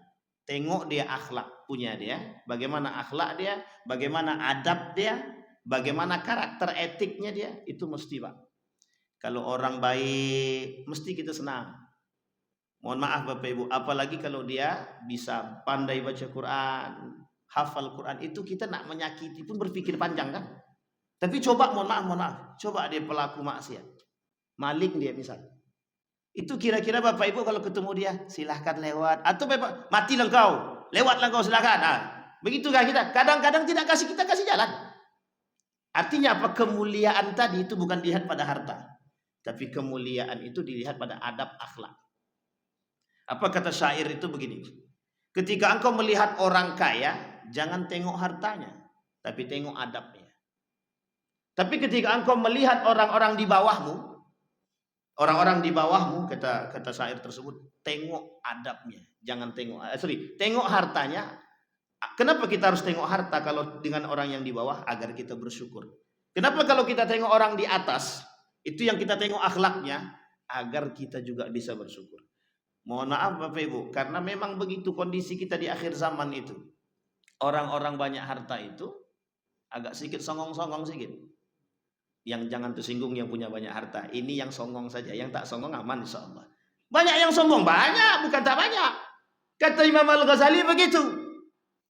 S1: Tengok dia akhlak punya dia, bagaimana akhlak dia, bagaimana adab dia, bagaimana karakter etiknya dia, itu mesti Pak. Kalau orang baik, mesti kita senang. Mohon maaf Bapak Ibu, apalagi kalau dia bisa pandai baca Quran, hafal Quran, itu kita nak menyakiti pun berpikir panjang kan. Tapi coba mohon maaf, coba dia pelaku maksiat, maling dia misal. Itu kira-kira Bapak Ibu kalau ketemu dia, silahkan lewat. Atau Bapak, matilah kau, lewatlah kau silahkan. Nah, begitukah kita? Kadang-kadang tidak kita kasih jalan. Artinya apa? Kemuliaan tadi itu bukan dilihat pada harta, tapi kemuliaan itu dilihat pada adab akhlak. Apa kata syair itu begini? Ketika engkau melihat orang kaya, jangan tengok hartanya, tapi tengok adabnya. Tapi ketika engkau melihat orang-orang di bawahmu, kata syair tersebut, tengok adabnya, jangan tengok hartanya. Kenapa kita harus tengok harta kalau dengan orang yang di bawah? Agar kita bersyukur. Kenapa kalau kita tengok orang di atas, itu yang kita tengok akhlaknya, agar kita juga bisa bersyukur. Mohon maaf Bapak Ibu, karena memang begitu kondisi kita di akhir zaman itu. Orang-orang banyak harta itu agak sedikit songong-songong sedikit. Yang jangan tersinggung yang punya banyak harta. Ini yang songong saja, yang tak songong aman insyaallah. Banyak yang sombong, banyak, bukan tak banyak. Kata Imam Al-Ghazali begitu.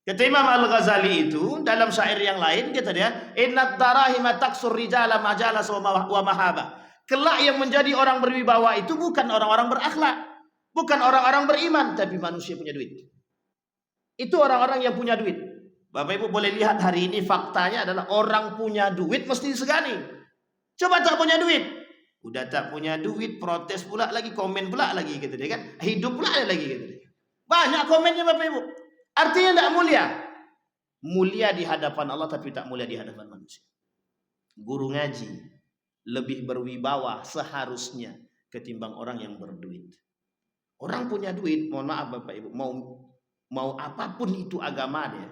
S1: Kata Imam Al-Ghazali itu dalam syair yang lain, kata dia, innad darahima taksur rijala majalas wa mahaba. Kelak yang menjadi orang berwibawa itu bukan orang-orang berakhlak, bukan orang-orang beriman, tapi manusia punya duit. Itu orang-orang yang punya duit. Bapak Ibu boleh lihat hari ini faktanya adalah orang punya duit mesti disegani. Coba tak punya duit, udah tak punya duit, protes pula lagi, komen pula lagi gitu deh kan, hidup pula lagi gitu deh. Banyak komennya Bapak Ibu. Artinya tidak mulia. Mulia di hadapan Allah tapi tak mulia di hadapan manusia. Guru ngaji lebih berwibawa seharusnya ketimbang orang yang berduit. Orang punya duit, mohon maaf Bapak Ibu, mau apapun itu agama dia,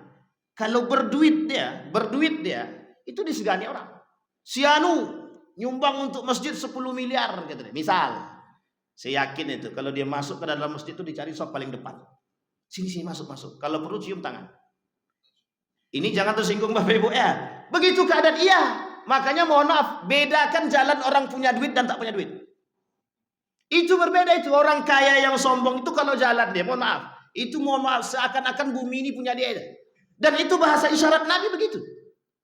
S1: kalau berduit dia itu disegani orang. Si anu nyumbang untuk masjid 10 miliar gitu deh. Misal, saya yakin itu kalau dia masuk ke dalam masjid itu dicari sop paling depan. Sini masuk. Kalau perlu cium tangan. Ini jangan tersinggung Bapak Ibu ya. Begitu keadaan iya. Makanya mohon maaf, bedakan jalan orang punya duit dan tak punya duit. Itu berbeda itu. Orang kaya yang sombong itu kalau jalan dia, mohon maaf, itu mohon maaf seakan-akan bumi ini punya dia. Dan itu bahasa isyarat Nabi begitu.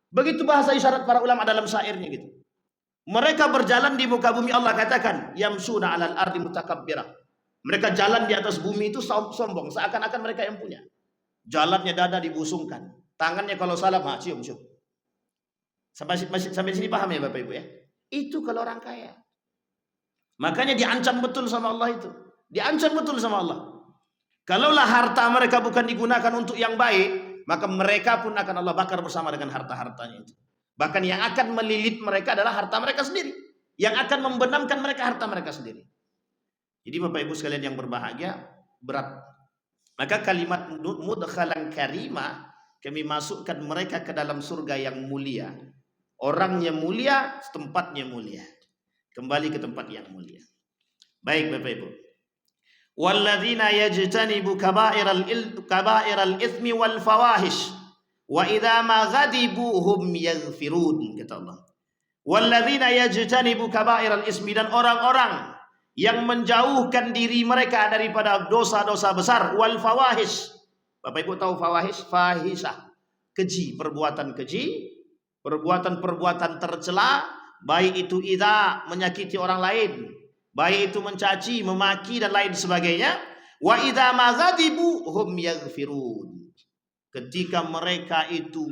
S1: Begitu bahasa isyarat para ulama dalam syairnya gitu. Mereka berjalan di muka bumi, Allah katakan yamsuna 'alal ardi mutakabbirah. Mereka jalan di atas bumi itu sombong, seakan-akan mereka yang punya. Jalannya dada dibusungkan, tangannya kalau salam cium. Sampai sini paham ya Bapak Ibu ya? Itu kalau orang kaya. Makanya diancam betul sama Allah itu. Diancam betul sama Allah. Kalaulah harta mereka bukan digunakan untuk yang baik, maka mereka pun akan Allah bakar bersama dengan harta-hartanya itu. Bahkan yang akan melilit mereka adalah harta mereka sendiri. Yang akan membenamkan mereka harta mereka sendiri. Jadi Bapak Ibu sekalian yang berbahagia, berat. Maka kalimat mudkhalan karimah, kami masukkan mereka ke dalam surga yang mulia. Orangnya mulia, tempatnya mulia. Kembali ke tempat yang mulia. Baik Bapak Ibu. Walladzina yajtanibu kaba'iral itsmi wal fawahish wa idza ma ghadibu hum yaghfirun, kata Allah. Walladzina yajtanibu kaba'iral itsmi, dan orang-orang yang menjauhkan diri mereka daripada dosa-dosa besar, wal fawahish. Bapak Ibu tahu fawahish? Fahisah, keji, perbuatan keji, perbuatan-perbuatan tercela, baik itu idza menyakiti orang lain, baik itu mencaci, memaki dan lain sebagainya. Wa idza maghadibu hum yaghfirun. Ketika mereka itu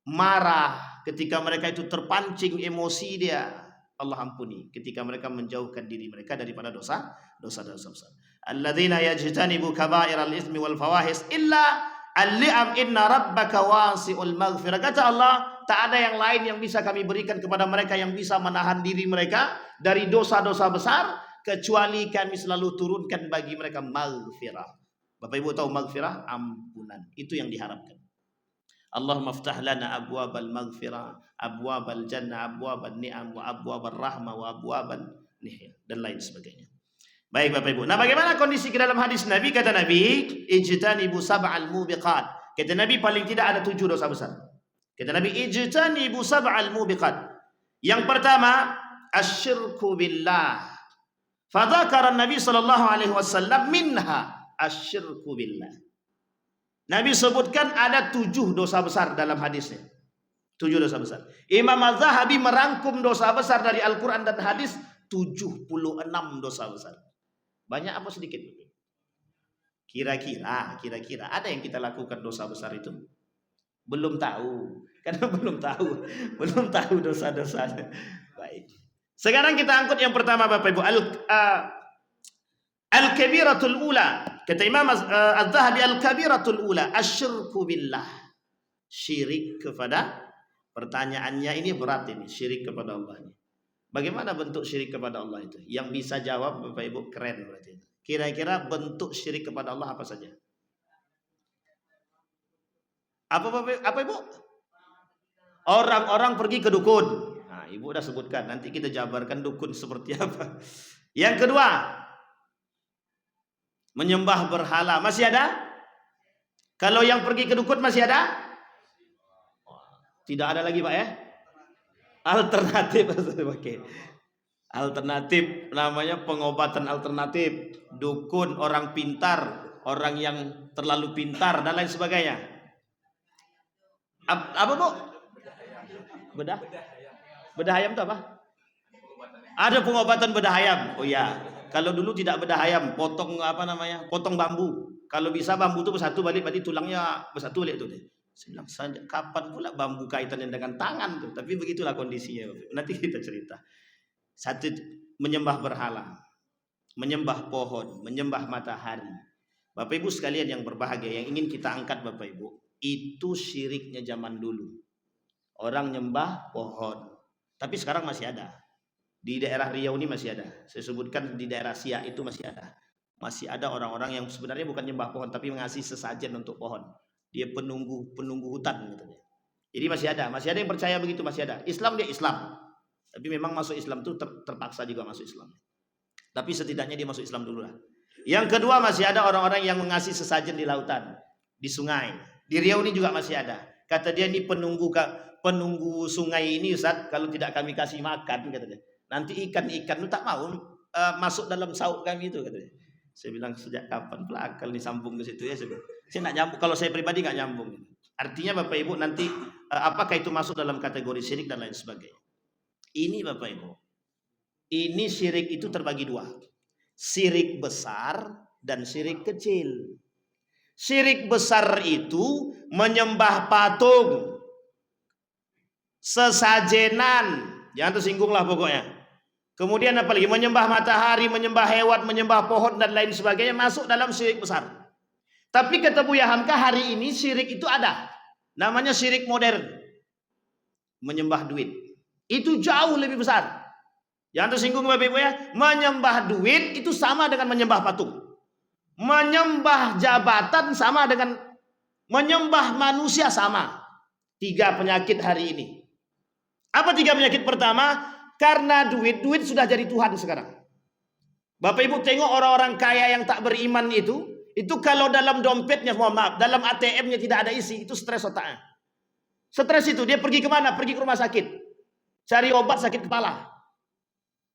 S1: marah, ketika mereka itu terpancing emosi dia, Allah ampuni. Ketika mereka menjauhkan diri mereka daripada dosa-dosa besar. Alladzina yajtanibu kaba'iral itsmi wal fawahish illa al-li'am inna rabbaka wasi'ul maghfirah. Kata Allah, tak ada yang lain yang bisa kami berikan kepada mereka yang bisa menahan diri mereka dari dosa-dosa besar, kecuali kami selalu turunkan bagi mereka maghfirah. Bapak Ibu tahu maghfirah? Ampunan. Itu yang diharapkan. Allahumma ftah lana abwabal maghfirah, abwabal jannah, abwabal ni'am, wa abwabal rahmah, wa abwabal nihya, dan lain sebagainya. Baik Bapak Ibu. Nah, bagaimana kondisi ke dalam hadis Nabi? Kata Nabi, ijtanibu sab'al mubiqat. Kata Nabi, paling tidak ada 7 dosa besar. Kata Nabi, ijtanibu sab'al mubiqat. Yang pertama, asyirku billah. Fadzakara Nabi sallallahu alaihi wasallam minha asyirku billah. Nabi sebutkan ada 7 dosa besar dalam hadisnya. 7 dosa besar. Imam Az-Zahabi merangkum dosa besar dari Al-Quran dan hadis 76 dosa besar. Banyak apa sedikit? Kira-kira ada yang kita lakukan dosa besar itu? Belum tahu. Karena belum tahu dosa-dosanya. Baik. Sekarang kita angkut yang pertama Bapak Ibu. Al-kabiratul ula. Kata Imam Az-Zahabi, al-kabiratul ula asyirku billah. Syirik kepada, pertanyaannya ini berat ini, syirik kepada Allah ini. Bagaimana bentuk syirik kepada Allah itu? Yang bisa jawab Bapak Ibu keren berarti. Kira-kira bentuk syirik kepada Allah apa saja? Apa Ibu? Orang-orang pergi ke dukun. Nah, Ibu udah sebutkan, nanti kita jabarkan dukun seperti apa. Yang kedua, menyembah berhala. Masih ada? Kalau yang pergi ke dukun masih ada? Tidak ada lagi Pak ya? Alternatif. Oke. Alternatif namanya pengobatan alternatif. Dukun, orang pintar, orang yang terlalu pintar dan lain sebagainya. Apa Bu? Bedah ayam itu apa? Ada pengobatan bedah ayam. Oh ya. Kalau dulu tidak bedah ayam, potong potong bambu. Kalau bisa bambu itu bersatu balik, berarti tulangnya bersatu balik tuh. Saya bilang, kapan pula bambu kaitannya dengan tangan tuh? Tapi begitulah kondisinya. Nanti kita cerita. Satu, menyembah berhala, menyembah pohon, menyembah matahari. Bapak Ibu sekalian yang berbahagia, yang ingin kita angkat Bapak Ibu, itu syiriknya zaman dulu. Orang nyembah pohon. Tapi sekarang masih ada. Di daerah Riau ini masih ada. Saya sebutkan di daerah Siak itu masih ada. Masih ada orang-orang yang sebenarnya bukan nyembah pohon, tapi mengasih sesajen untuk pohon. Dia penunggu hutan gitu. Jadi masih ada yang percaya begitu, masih ada. Islam dia Islam. Tapi memang masuk Islam itu terpaksa juga masuk Islam. Tapi setidaknya dia masuk Islam dulu lah. Yang kedua, masih ada orang-orang yang mengasih sesajen di lautan, di sungai. Di Riau ini juga masih ada. Kata dia, ini penunggu sungai ini Ustaz, kalau tidak kami kasih makan, kata dia, nanti ikan-ikan itu tak mau masuk dalam sauk kami itu, katanya. Saya bilang, sejak kapan pula akal nih sambung ke situ ya? Saya nggak nyambung. Kalau saya pribadi nggak nyambung. Artinya Bapak Ibu nanti apakah itu masuk dalam kategori syirik dan lain sebagainya? Ini Bapak Ibu, ini syirik itu terbagi 2. Syirik besar dan syirik kecil. Syirik besar itu menyembah patung, sesajenan, jangan tersinggung lah pokoknya. Kemudian apalagi menyembah matahari, menyembah hewan, menyembah pohon dan lain sebagainya, masuk dalam syirik besar. Tapi kata Buya Hamka, hari ini syirik itu ada. Namanya syirik modern. Menyembah duit. Itu jauh lebih besar. Jangan tersinggung Bapak Ibu ya. Menyembah duit itu sama dengan menyembah patung. Menyembah jabatan sama dengan menyembah manusia sama. 3 penyakit hari ini. Apa 3 penyakit pertama? Karena duit sudah jadi Tuhan sekarang. Bapak Ibu tengok orang-orang kaya yang tak beriman itu kalau dalam dompetnya, mohon maaf, dalam ATM-nya tidak ada isi, itu stres otaknya. Stres itu, dia pergi kemana? Pergi ke rumah sakit. Cari obat sakit kepala.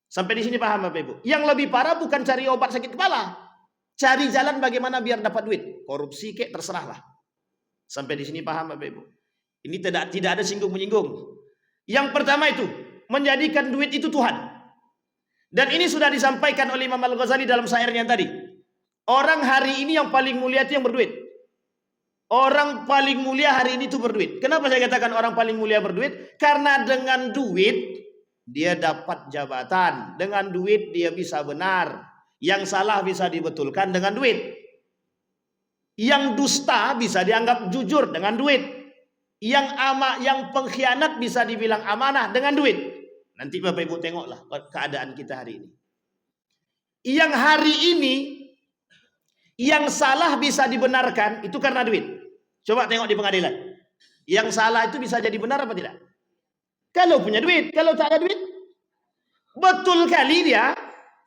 S1: Sampai di sini paham Bapak Ibu? Yang lebih parah bukan cari obat sakit kepala. Cari jalan bagaimana biar dapat duit. Korupsi kek, terserahlah. Sampai di sini paham Bapak Ibu? Ini tidak ada singgung-menyinggung. Yang pertama itu, menjadikan duit itu Tuhan. Dan ini sudah disampaikan oleh Imam Al-Ghazali dalam syairnya tadi. Orang hari ini yang paling mulia itu yang berduit. Orang paling mulia hari ini itu berduit. Kenapa saya katakan orang paling mulia berduit? Karena dengan duit dia dapat jabatan. Dengan duit dia bisa benar. Yang salah bisa dibetulkan dengan duit. Yang dusta bisa dianggap jujur dengan duit. Yang pengkhianat bisa dibilang amanah dengan duit. Nanti Bapak Ibu tengoklah keadaan kita hari ini. Yang hari ini yang salah bisa dibenarkan itu karena duit. Coba tengok di pengadilan. Yang salah itu bisa jadi benar apa tidak? Kalau punya duit. Kalau tak ada duit, betul kali dia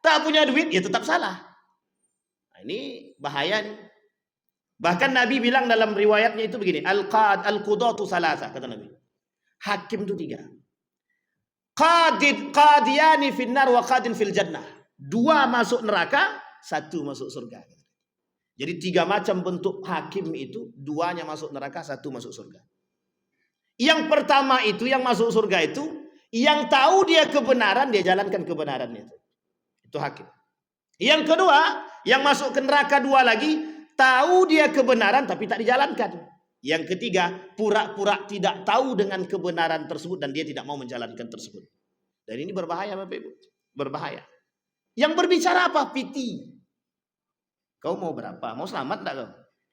S1: tak punya duit, ya tetap salah. Nah, ini bahaya nih. Bahkan Nabi bilang dalam riwayatnya itu begini, al-qudatu salasa, kata Nabi. Hakim itu 3. Qadiyani finnar wa qadin fil jannah. 2 masuk neraka, 1 masuk surga. Jadi 3 macam bentuk hakim itu, 2-nya masuk neraka, 1 masuk surga. Yang pertama itu, yang masuk surga itu, yang tahu dia kebenaran, dia jalankan kebenarannya. Itu hakim. Yang kedua, yang masuk ke neraka 2 lagi, tahu dia kebenaran tapi tak dijalankan. Yang ketiga, pura-pura tidak tahu dengan kebenaran tersebut dan dia tidak mau menjalankan tersebut. Dan ini berbahaya Bapak Ibu. Berbahaya. Yang berbicara apa? Piti. Kau mau berapa? Mau selamat enggak kau?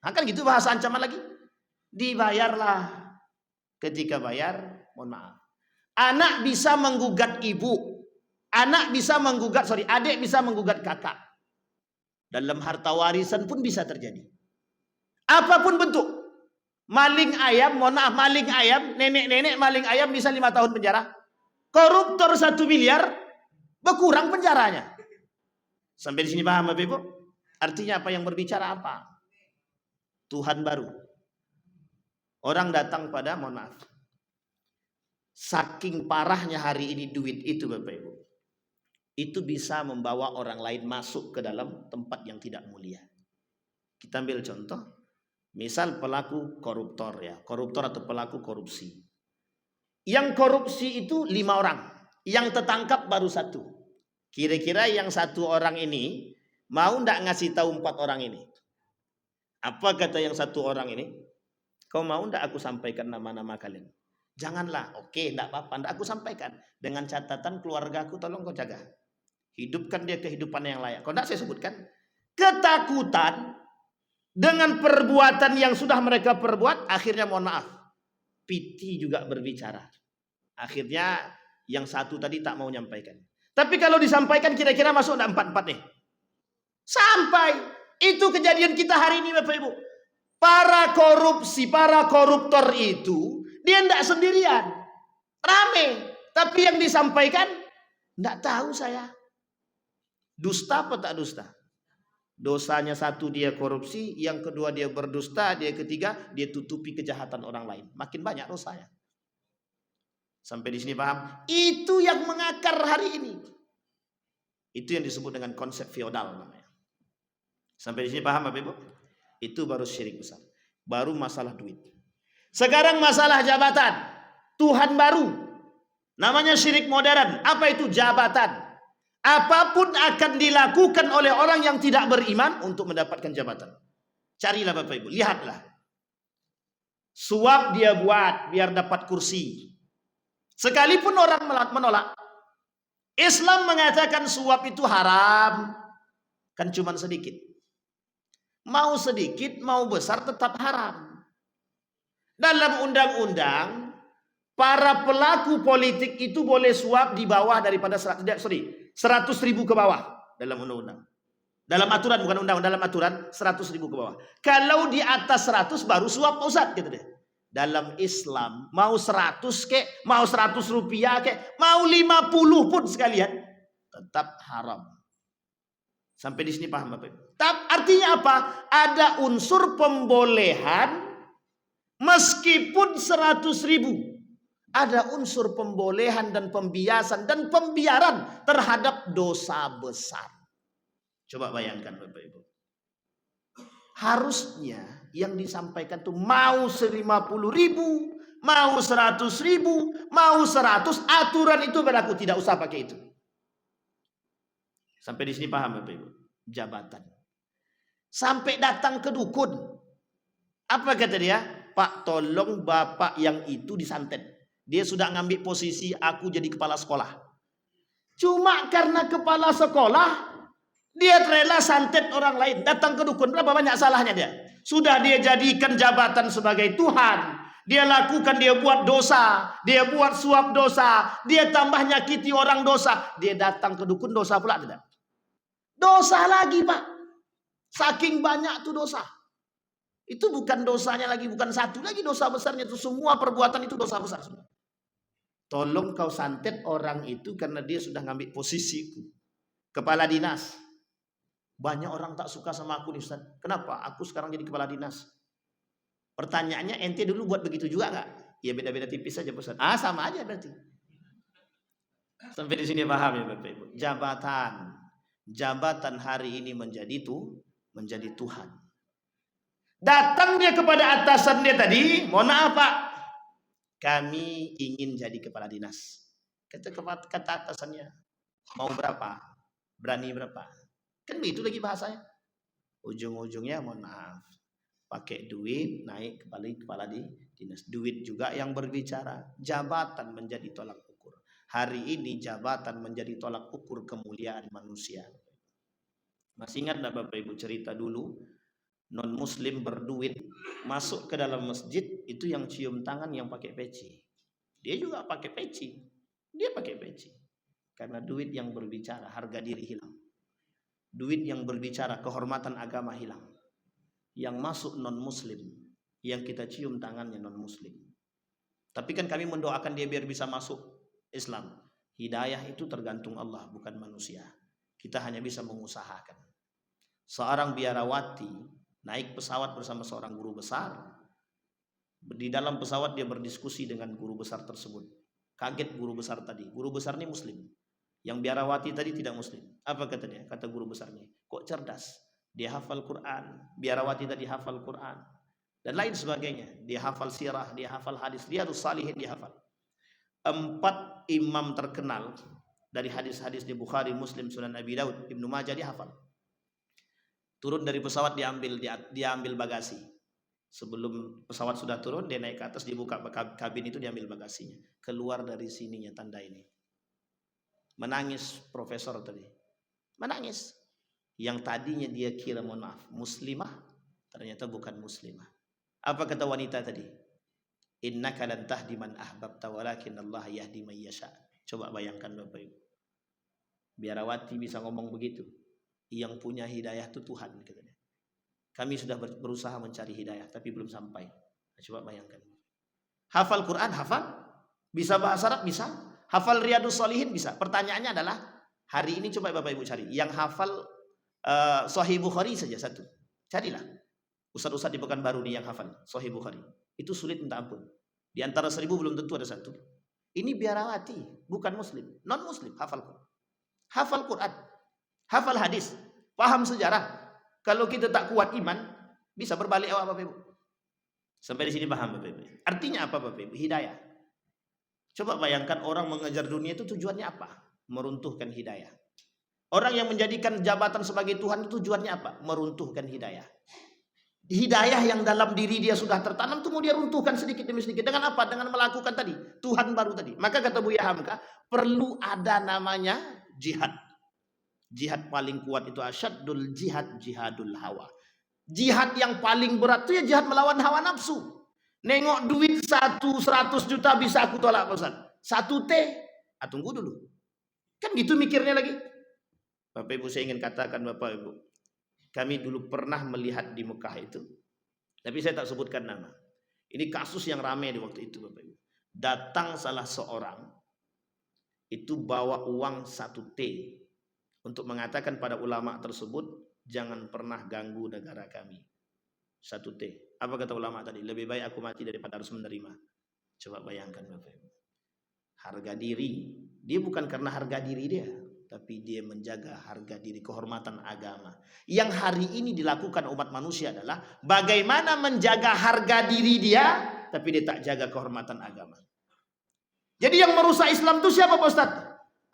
S1: Nah, kan gitu bahasa ancaman lagi. Dibayarlah. Ketika bayar, mohon maaf. Anak bisa menggugat ibu. Adik bisa menggugat kakak. Dalam harta warisan pun bisa terjadi. Apapun bentuk. Maling ayam, mohon maaf, maling ayam, nenek-nenek maling ayam bisa 5 tahun penjara. Koruptor 1 miliar, berkurang penjaranya. Sampai di sini paham Bapak Ibu? Artinya apa yang berbicara apa? Tuhan baru. Orang datang pada, mohon maaf, saking parahnya hari ini duit itu Bapak Ibu, itu bisa membawa orang lain masuk ke dalam tempat yang tidak mulia. Kita ambil contoh, misal pelaku koruptor ya, koruptor atau pelaku korupsi. Yang korupsi itu 5 orang, yang tertangkap baru 1. Kira-kira yang 1 orang ini mau ndak ngasih tahu 4 orang ini? Apa kata yang 1 orang ini? Kau mau ndak aku sampaikan nama-nama kalian? Janganlah. Oke, ndak apa-apa, ndak aku sampaikan. Dengan catatan keluarga aku tolong kau jaga. Hidupkan dia kehidupan yang layak. Kau ndak saya sebutkan. Ketakutan dengan perbuatan yang sudah mereka perbuat, akhirnya mohon maaf, piti juga berbicara. Akhirnya yang 1 tadi tak mau menyampaikan. Tapi kalau disampaikan kira-kira masuk enggak 4-4 nih? Sampai. Itu kejadian kita hari ini Bapak Ibu. Para koruptor itu dia enggak sendirian. Rame. Tapi yang disampaikan enggak tahu saya. Dusta apa tak dusta? Dosanya 1 dia korupsi, yang kedua dia berdusta, dia ketiga dia tutupi kejahatan orang lain. Makin banyak dosanya. Sampai di sini paham? Itu yang mengakar hari ini. Itu yang disebut dengan konsep feodal namanya. Sampai di sini paham Bapak Ibu? Itu baru syirik besar. Baru masalah duit. Sekarang masalah jabatan. Tuhan baru. Namanya syirik modern. Apa itu jabatan? Apapun akan dilakukan oleh orang yang tidak beriman untuk mendapatkan jabatan. Carilah Bapak Ibu, lihatlah. Suap dia buat biar dapat kursi. Sekalipun orang menolak. Islam mengatakan suap itu haram. Kan cuma sedikit. Mau sedikit, mau besar tetap haram. Dalam undang-undang, para pelaku politik itu boleh suap di bawah daripada 100.000 ke bawah dalam undang-undang. Dalam aturan, bukan undang, dalam aturan 100.000 ke bawah. Kalau di atas 100 baru suap Pak Ustaz, gitu deh. Dalam Islam mau 100 kek, mau 100 rupiah kek, mau 50 pun sekalian tetap haram. Sampai di sini paham Bapak Ibu? Artinya apa? Ada unsur pembolehan meskipun 100.000. Ada unsur pembolehan dan pembiasan dan pembiaran terhadap dosa besar. Coba bayangkan Bapak Ibu. Harusnya yang disampaikan tuh mau 50.000, mau 100.000, mau 100, aturan itu berlaku, tidak usah pakai itu. Sampai di sini paham Bapak Ibu? Jabatan. Sampai datang ke dukun. Apa kata dia? Pak, tolong bapak yang itu disantet. Dia sudah ngambil posisi aku jadi kepala sekolah. Cuma karena kepala sekolah, dia rela santet orang lain. Datang ke dukun, berapa banyak salahnya dia? Sudah dia jadikan jabatan sebagai Tuhan. Dia lakukan, dia buat dosa. Dia buat suap dosa. Dia tambah nyakiti orang dosa. Dia datang ke dukun, dosa pula tidak? Dosa lagi Pak. Saking banyak tuh dosa. Itu bukan dosanya lagi, bukan satu lagi dosa besarnya. Itu semua perbuatan itu dosa besar semua. Tolong kau santet orang itu karena dia sudah ngambil posisiku. Kepala dinas. Banyak orang tak suka sama aku nih Ustaz. Kenapa? Aku sekarang jadi kepala dinas. Pertanyaannya, ente dulu buat begitu juga nggak? Ya beda-beda tipis saja Ustaz. Sama aja berarti. Sampai di sini paham ya Bapak Ibu? Jabatan hari ini menjadi Tuhan. Datang dia kepada atasan dia tadi, mohon maaf Pak, kami ingin jadi kepala dinas. Kata atasannya, mau berapa? Berani berapa? Kan itu lagi bahasanya. Ujung-ujungnya mohon maaf, pakai duit naik kepala dinas. Duit juga yang berbicara. Jabatan menjadi tolak ukur. Hari ini jabatan menjadi tolak ukur kemuliaan manusia. Masih ingat enggak Bapak Ibu cerita dulu, non muslim berduit masuk ke dalam masjid, itu yang cium tangan yang pakai peci. Dia juga pakai peci. Dia pakai peci. Karena duit yang berbicara, harga diri hilang. Duit yang berbicara, kehormatan agama hilang. Yang masuk non muslim, yang kita cium tangannya non muslim. Tapi kan kami mendoakan dia biar bisa masuk Islam. Hidayah itu tergantung Allah, bukan manusia. Kita hanya bisa mengusahakan. Seorang biarawati naik pesawat bersama seorang guru besar. Di dalam pesawat dia berdiskusi dengan guru besar tersebut. Kaget guru besar tadi. Guru besar ini muslim. Yang biarawati tadi tidak muslim. Apa kata dia? Kata guru besarnya, kok cerdas? Dia hafal Quran. Biarawati tadi hafal Quran. Dan lain sebagainya. Dia hafal sirah, dia hafal hadis, Riyadhus Shalihin dia hafal. 4 imam terkenal dari hadis-hadis di Bukhari, Muslim, Sunan Abi Daud, Ibnu Majah dia hafal. Turun dari pesawat dia ambil bagasi. Sebelum pesawat sudah turun, dia naik ke atas, dibuka kabin itu, diambil bagasinya. Keluar dari sininya tanda ini. Menangis profesor tadi. Menangis. Yang tadinya dia kira, mohon maaf, muslimah, ternyata bukan muslimah. Apa kata wanita tadi? Innaka lan tahdi man ahbabta walakin Allah yahdi man yasha. Coba bayangkan Bapak Ibu. Biarawati bisa ngomong begitu. Yang punya hidayah itu Tuhan, katanya. Kami sudah berusaha mencari hidayah tapi belum sampai. Nah, coba bayangkan. Hafal Quran, hafal. Bisa bahasa Arab, bisa. Hafal Riyadhus Shalihin, bisa. Pertanyaannya adalah, hari ini coba Bapak Ibu cari yang hafal Sahih Bukhari saja satu. Carilah. Ustaz-ustaz di Pekanbaru nih yang hafal Sahih Bukhari. Itu sulit minta ampun. Di antara 1000 belum tentu ada satu. Ini biarawati, bukan muslim, non muslim, hafal Quran. Hafal Quran, hafal hadis, paham sejarah. Kalau kita tak kuat iman, bisa berbalik awak Bapak Ibu. Sampai di sini paham Bapak Ibu. Artinya apa Bapak Ibu? Hidayah. Coba bayangkan orang mengejar dunia itu tujuannya apa? Meruntuhkan hidayah. Orang yang menjadikan jabatan sebagai Tuhan itu tujuannya apa? Meruntuhkan hidayah. Hidayah yang dalam diri dia sudah tertanam itu mau dia runtuhkan sedikit demi sedikit. Dengan apa? Dengan melakukan tadi Tuhan baru tadi. Maka kata Buya Hamka, perlu ada namanya jihad. Jihad paling kuat itu asyaddul jihad, jihadul hawa. Jihad yang paling berat itu ya jihad melawan hawa nafsu. Nengok duit 100 juta bisa aku tolak, Pak Ustaz. 1 T, tunggu dulu. Kan gitu mikirnya lagi. Bapak Ibu, saya ingin katakan Bapak Ibu, kami dulu pernah melihat di Mekah itu, tapi saya tak sebutkan nama. Ini kasus yang ramai di waktu itu Bapak Ibu. Datang salah seorang, itu bawa uang 1 T untuk mengatakan pada ulama tersebut, jangan pernah ganggu negara kami. 1 T. Apa kata ulama tadi? Lebih baik aku mati daripada harus menerima. Coba bayangkan Bapak Ibu. Harga diri. Dia bukan karena harga diri dia, tapi dia menjaga harga diri, kehormatan agama. Yang hari ini dilakukan umat manusia adalah bagaimana menjaga harga diri dia, tapi dia tak jaga kehormatan agama. Jadi yang merusak Islam itu siapa Pak Ustaz?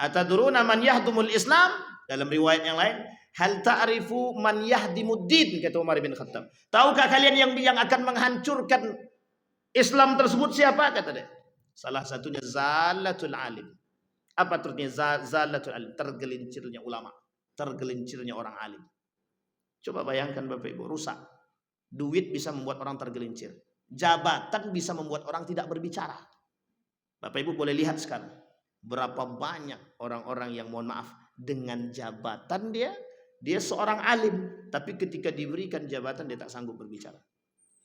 S1: Atadruna man yahdumul Islam? Dalam riwayat yang lain, hal ta'rifu man yahdimuddin, kata Umar bin Khattab. Tahukah kalian yang akan menghancurkan Islam tersebut siapa? Kata dia. Salah satunya zalatul alim. Apa artinya zalatul alim? Tergelincirnya ulama, tergelincirnya orang alim. Coba bayangkan Bapak Ibu, rusak. Duit bisa membuat orang tergelincir. Jabatan bisa membuat orang tidak berbicara. Bapak Ibu boleh lihat sekarang berapa banyak orang-orang yang mohon maaf dengan jabatan dia seorang alim, tapi ketika diberikan jabatan dia tak sanggup berbicara.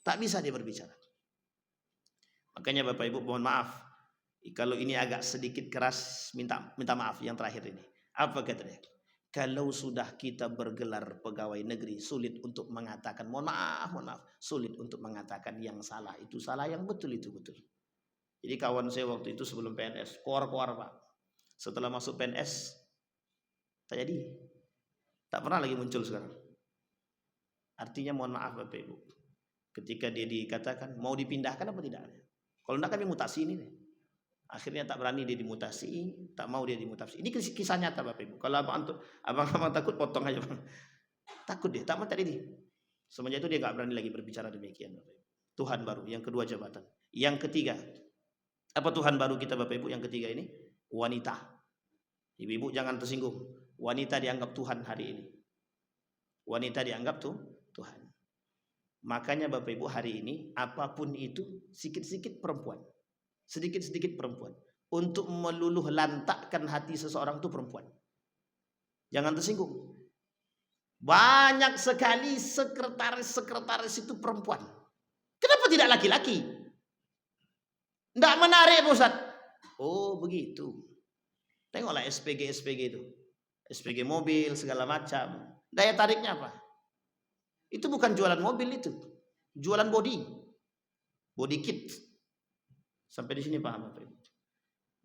S1: Tak bisa dia berbicara. Makanya Bapak Ibu mohon maaf, kalau ini agak sedikit keras, minta maaf yang terakhir ini. Apa katanya? Kalau sudah kita bergelar pegawai negeri, sulit untuk mengatakan mohon maaf, sulit untuk mengatakan yang salah itu salah, yang betul itu betul. Jadi kawan saya waktu itu sebelum PNS, keluar Pak. Setelah masuk PNS, tak jadi. Tak pernah lagi muncul sekarang. Artinya mohon maaf Bapak Ibu, ketika dia dikatakan mau dipindahkan apa tidak? Kalau tidak kami mutasi ini nih. Akhirnya tak berani dia dimutasi, tak mau dia dimutasi. Ini kisah nyata Bapak Ibu. Kalau abang takut, potong aja Bang. Takut dia, tak mau tadi dia. Semenjak itu dia gak berani lagi berbicara demikian Bapak Ibu. Tuhan baru, yang kedua jabatan. Yang ketiga, apa Tuhan baru kita Bapak Ibu? Yang ketiga ini, wanita. Ibu-ibu jangan tersinggung. Wanita dianggap Tuhan hari ini. Wanita dianggap Tuhan. Makanya Bapak Ibu hari ini, apapun itu, sedikit-sedikit perempuan. Sedikit-sedikit perempuan. Untuk meluluh lantakkan hati seseorang itu perempuan. Jangan tersinggung. Banyak sekali sekretaris-sekretaris itu perempuan. Kenapa tidak laki-laki? Tidak menarik Pak Ustaz. Oh begitu. Tengoklah SPG itu. SPG mobil segala macam. Daya tariknya apa? Itu bukan jualan mobil itu. Jualan body kit. Sampai di sini paham Bapak Ibu?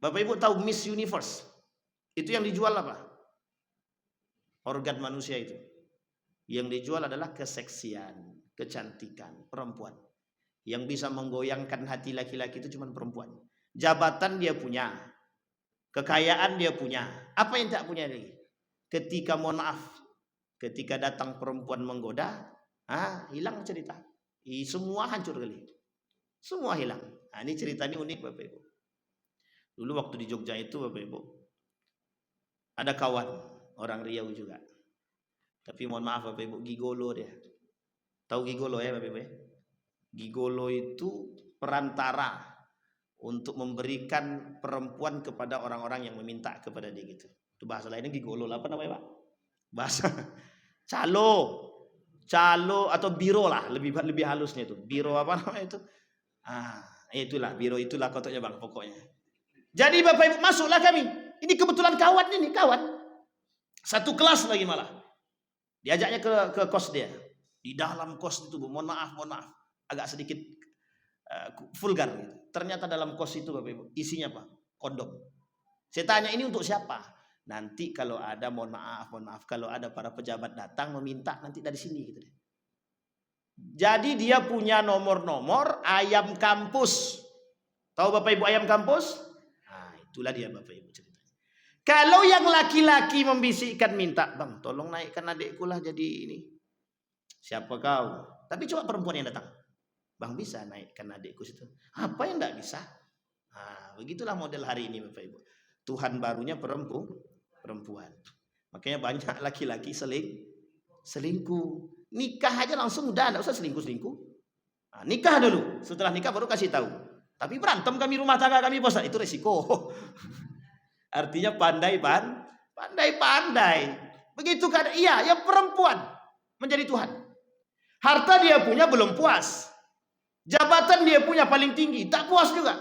S1: Bapak Ibu tahu Miss Universe? Itu yang dijual apa? Organ manusia itu. Yang dijual adalah keseksian, kecantikan, perempuan. Yang bisa menggoyangkan hati laki-laki itu cuma perempuan. Jabatan dia punya, kekayaan dia punya. Apa yang tak punya lagi? Ketika mohon maaf, ketika datang perempuan menggoda, hilang cerita. Semua hancur kali. Semua hilang. Ini cerita ini unik Bapak Ibu. Dulu waktu di Jogja itu Bapak Ibu, ada kawan orang Riau juga. Tapi mohon maaf Bapak Ibu, gigolo dia. Tahu gigolo ya Bapak Ibu? Gigolo itu perantara untuk memberikan perempuan kepada orang-orang yang meminta kepada dia gitu. Itu bahasa lainnya gigolo, apa namanya Pak? Bahasa calo atau biro lah, lebih halusnya itu. Biro apa namanya itu? Itulah biro, itulah kotaknya Bang pokoknya. Jadi Bapak Ibu, masuklah kami. Ini kebetulan kawan. Satu kelas lagi malah. Diajaknya ke kos dia. Di dalam kos itu, mohon maaf, agak sedikit vulgar gitu. Ternyata dalam kos itu Bapak Ibu, isinya apa? Kondom. Saya tanya ini untuk siapa? Nanti kalau ada mohon maaf, kalau ada para pejabat datang meminta nanti dari sini gitu deh. Jadi dia punya nomor ayam kampus. Tahu Bapak Ibu ayam kampus? Itulah dia Bapak Ibu ceritanya. Kalau yang laki-laki membisikkan minta, Bang tolong naikkan adikku lah jadi ini. Siapa kau? Tapi coba perempuan yang datang. Bang bisa naikkan adikku situ. Apa yang tidak bisa? Begitulah model hari ini Bapak Ibu. Tuhan barunya perempuan. Makanya banyak laki-laki selingkuh. Nikah aja langsung udah, enggak usah selingkuh-selingkuh. Nah, nikah dulu, setelah nikah baru kasih tahu. Tapi berantem kami rumah tangga kami bos, itu resiko. Artinya pandai-pandai. Begitu kan? Iya, yang perempuan menjadi Tuhan. Harta dia punya belum puas. Jabatan dia punya paling tinggi, tak puas juga.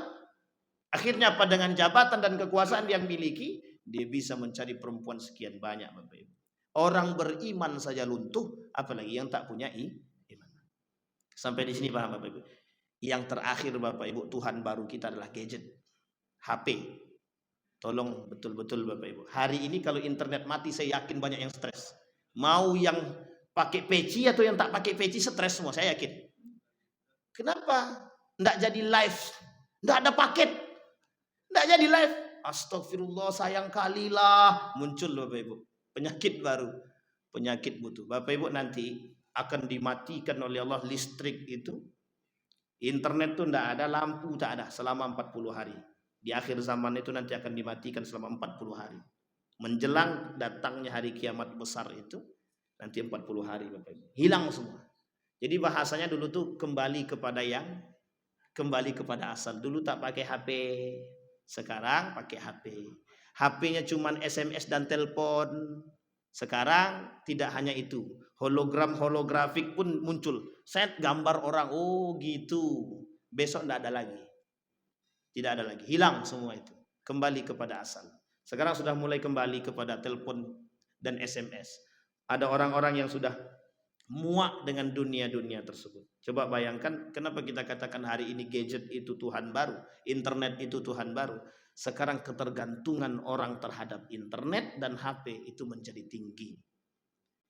S1: Akhirnya apa, dengan jabatan dan kekuasaan yang miliki, dia bisa mencari perempuan sekian banyak, Bapak Ibu. Orang beriman saja luntuh, apalagi yang tak punya iman. Sampai di sini paham Bapak Ibu? Yang terakhir Bapak Ibu, Tuhan baru kita adalah gadget, HP. Tolong betul-betul Bapak Ibu. Hari ini kalau internet mati, saya yakin banyak yang stres. Mau yang pakai peci atau yang tak pakai peci, stres semua, saya yakin. Kenapa? Nggak jadi live, nggak ada paket, nggak jadi live. Astagfirullah, sayang kali lah. Muncul Bapak Ibu penyakit baru, penyakit butuh. Bapak Ibu nanti akan dimatikan oleh Allah listrik itu. Internet tuh nggak ada, lampu tak ada selama 40 hari. Di akhir zaman itu nanti akan dimatikan selama 40 hari. Menjelang datangnya hari kiamat besar itu nanti 40 hari Bapak Ibu. Hilang semua. Jadi bahasanya dulu tuh kembali kepada asal. Dulu tak pakai HP, sekarang pakai HP. HP-nya cuman SMS dan telepon. Sekarang tidak hanya itu, hologram holografik pun muncul. Set gambar orang, oh gitu. Besok tidak ada lagi. Tidak ada lagi, hilang semua itu. Kembali kepada asal. Sekarang sudah mulai kembali kepada telepon dan SMS. Ada orang-orang yang sudah muak dengan dunia-dunia tersebut. Coba bayangkan, kenapa kita katakan hari ini gadget itu Tuhan baru, internet itu Tuhan baru. Sekarang ketergantungan orang terhadap internet dan HP itu menjadi tinggi.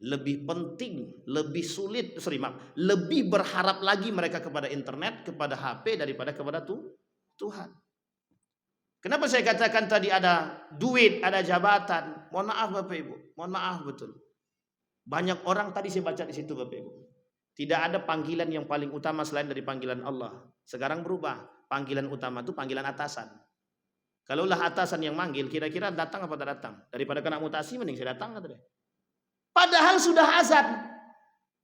S1: Lebih penting, lebih sulit, lebih berharap lagi mereka kepada internet, kepada HP daripada kepada Tuhan. Kenapa saya katakan tadi ada duit, ada jabatan? Mohon maaf Bapak Ibu, mohon maaf betul. Banyak orang tadi saya baca di situ Bapak Ibu. Tidak ada panggilan yang paling utama selain dari panggilan Allah. Sekarang berubah, panggilan utama itu panggilan atasan. Kalaulah atasan yang manggil, kira-kira datang apa tak datang? Daripada kena mutasi, mending saya datang kata dia. Padahal sudah azan,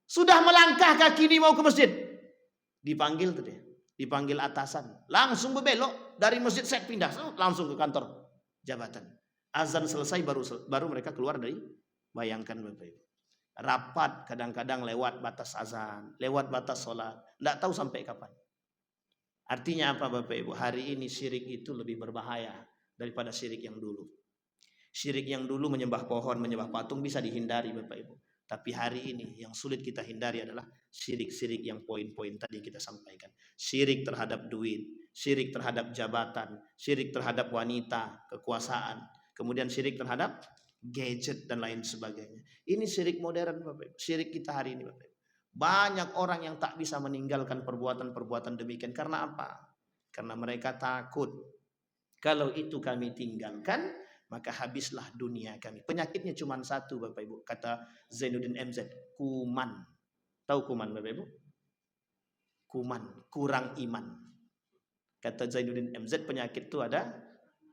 S1: sudah melangkah kaki ini mau ke masjid, dipanggil tuh dia, dipanggil atasan, langsung berbelok dari masjid saya pindah, langsung ke kantor jabatan. Azan selesai baru mereka keluar dari, bayangkan Bapak Ibu. Rapat kadang-kadang lewat batas azan, lewat batas sholat, tidak tahu sampai kapan. Artinya apa Bapak Ibu? Hari ini syirik itu lebih berbahaya daripada syirik yang dulu. Syirik yang dulu menyembah pohon, menyembah patung bisa dihindari Bapak Ibu. Tapi hari ini yang sulit kita hindari adalah syirik-syirik yang poin-poin tadi kita sampaikan. Syirik terhadap duit, syirik terhadap jabatan, syirik terhadap wanita, kekuasaan. Kemudian syirik terhadap gadget dan lain sebagainya. Ini syirik modern Bapak Ibu. Syirik kita hari ini Bapak Ibu. Banyak orang yang tak bisa meninggalkan perbuatan-perbuatan demikian. Karena apa? Karena mereka takut. Kalau itu kami tinggalkan, maka habislah dunia kami. Penyakitnya cuma satu Bapak Ibu. Kata Zainuddin MZ, kuman. Tahu kuman Bapak Ibu? Kuman, kurang iman. Kata Zainuddin MZ, penyakit itu ada